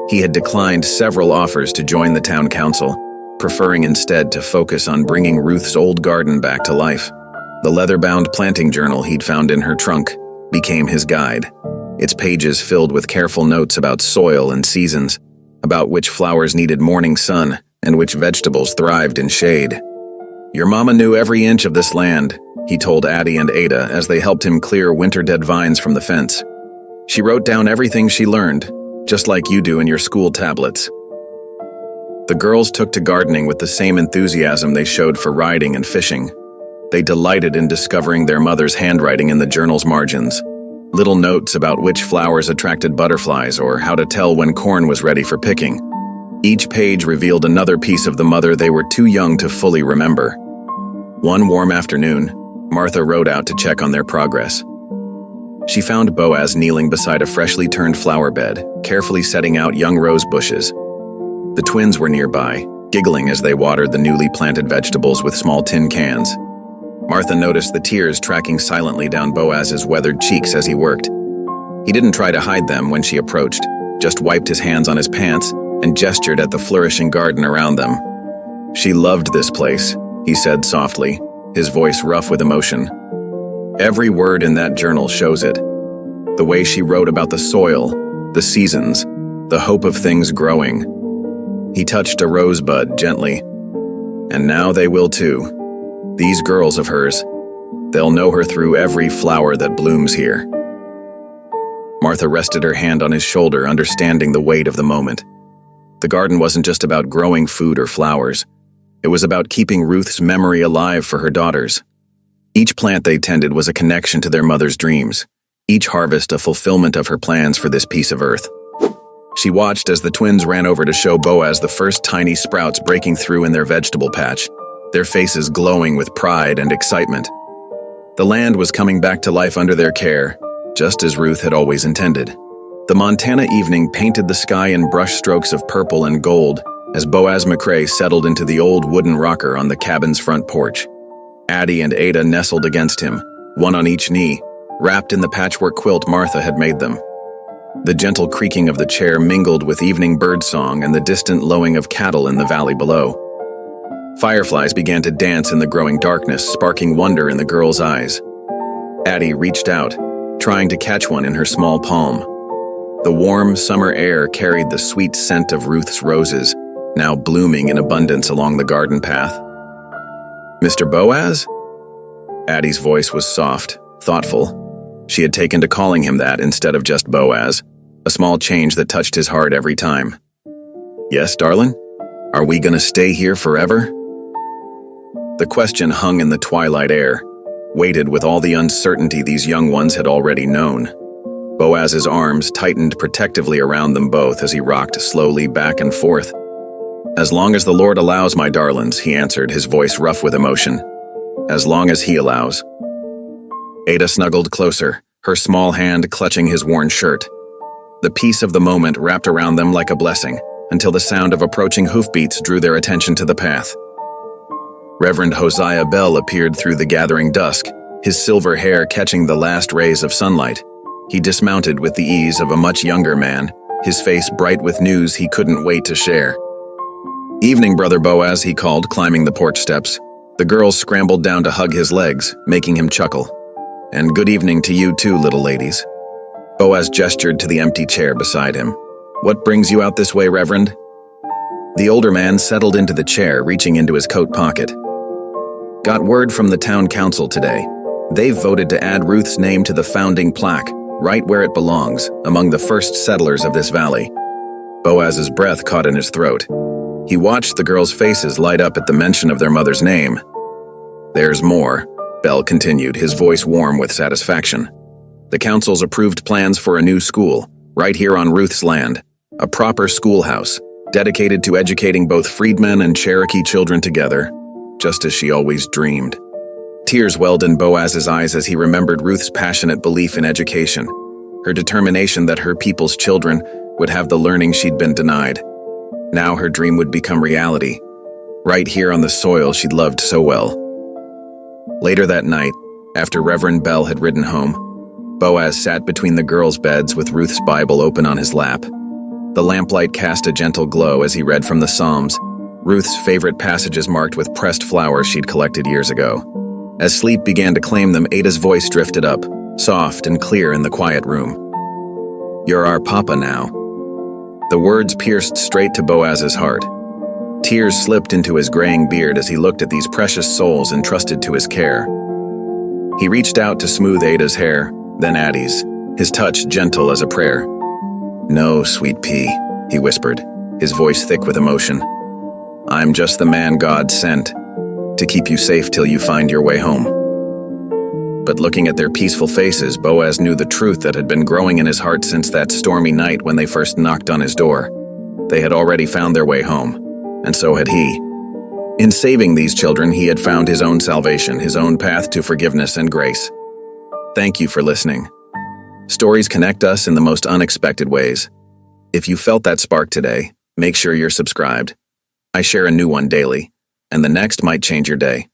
He had declined several offers to join the town council, preferring instead to focus on bringing Ruth's old garden back to life. The leather-bound planting journal he'd found in her trunk became his guide, its pages filled with careful notes about soil and seasons, about which flowers needed morning sun and which vegetables thrived in shade. "Your mama knew every inch of this land," he told Addie and Ada as they helped him clear winter-dead vines from the fence. "She wrote down everything she learned, just like you do in your school tablets." The girls took to gardening with the same enthusiasm they showed for riding and fishing. They delighted in discovering their mother's handwriting in the journal's margins. Little notes about which flowers attracted butterflies or how to tell when corn was ready for picking. Each page revealed another piece of the mother they were too young to fully remember. One warm afternoon, Martha rode out to check on their progress. She found Boaz kneeling beside a freshly turned flower bed, carefully setting out young rose bushes. The twins were nearby, giggling as they watered the newly planted vegetables with small tin cans. Martha noticed the tears tracking silently down Boaz's weathered cheeks as he worked. He didn't try to hide them when she approached, just wiped his hands on his pants and gestured at the flourishing garden around them. "She loved this place," he said softly, his voice rough with emotion. "Every word in that journal shows it. The way she wrote about the soil, the seasons, the hope of things growing." He touched a rosebud gently. "And now they will too. These girls of hers, they'll know her through every flower that blooms here." Martha rested her hand on his shoulder, understanding the weight of the moment. The garden wasn't just about growing food or flowers. It was about keeping Ruth's memory alive for her daughters. Each plant they tended was a connection to their mother's dreams, each harvest a fulfillment of her plans for this piece of earth. She watched as the twins ran over to show Boaz the first tiny sprouts breaking through in their vegetable patch, their faces glowing with pride and excitement. The land was coming back to life under their care, just as Ruth had always intended. The Montana evening painted the sky in brushstrokes of purple and gold as Boaz McCrae settled into the old wooden rocker on the cabin's front porch. Addie and Ada nestled against him, one on each knee, wrapped in the patchwork quilt Martha had made them. The gentle creaking of the chair mingled with evening birdsong and the distant lowing of cattle in the valley below. Fireflies began to dance in the growing darkness, sparking wonder in the girl's eyes. Addie reached out, trying to catch one in her small palm. The warm summer air carried the sweet scent of Ruth's roses, now blooming in abundance along the garden path. "Mr. Boaz?" Addie's voice was soft, thoughtful. She had taken to calling him that instead of just Boaz, a small change that touched his heart every time. "Yes, darling? Are we gonna stay here forever?" The question hung in the twilight air, weighted with all the uncertainty these young ones had already known. Boaz's arms tightened protectively around them both as he rocked slowly back and forth. "As long as the Lord allows, my darlings," he answered, his voice rough with emotion. "As long as he allows." Ada snuggled closer, her small hand clutching his worn shirt. The peace of the moment wrapped around them like a blessing, until the sound of approaching hoofbeats drew their attention to the path. Reverend Hosea Bell appeared through the gathering dusk, his silver hair catching the last rays of sunlight. He dismounted with the ease of a much younger man, his face bright with news he couldn't wait to share. "Evening, Brother Boaz," he called, climbing the porch steps. The girls scrambled down to hug his legs, making him chuckle. "And good evening to you too, little ladies." Boaz gestured to the empty chair beside him. "What brings you out this way, Reverend?" The older man settled into the chair, reaching into his coat pocket. "Got word from the town council today. They've voted to add Ruth's name to the founding plaque, right where it belongs, among the first settlers of this valley." Boaz's breath caught in his throat. He watched the girls' faces light up at the mention of their mother's name. "There's more," Bell continued, his voice warm with satisfaction. "The council's approved plans for a new school, right here on Ruth's land. A proper schoolhouse, dedicated to educating both freedmen and Cherokee children together, just as she always dreamed." Tears welled in Boaz's eyes as he remembered Ruth's passionate belief in education, her determination that her people's children would have the learning she'd been denied. Now her dream would become reality, right here on the soil she'd loved so well. Later that night, after Reverend Bell had ridden home, Boaz sat between the girls' beds with Ruth's Bible open on his lap. The lamplight cast a gentle glow as he read from the Psalms, Ruth's favorite passages marked with pressed flowers she'd collected years ago. As sleep began to claim them, Ada's voice drifted up, soft and clear in the quiet room. "You're our papa now." The words pierced straight to Boaz's heart. Tears slipped into his graying beard as he looked at these precious souls entrusted to his care. He reached out to smooth Ada's hair, then Addie's, his touch gentle as a prayer. "No, sweet pea," he whispered, his voice thick with emotion. "I'm just the man God sent to keep you safe till you find your way home." But looking at their peaceful faces, Boaz knew the truth that had been growing in his heart since that stormy night when they first knocked on his door. They had already found their way home, and so had he. In saving these children, he had found his own salvation, his own path to forgiveness and grace. Thank you for listening. Stories connect us in the most unexpected ways. If you felt that spark today, make sure you're subscribed. I share a new one daily, and the next might change your day.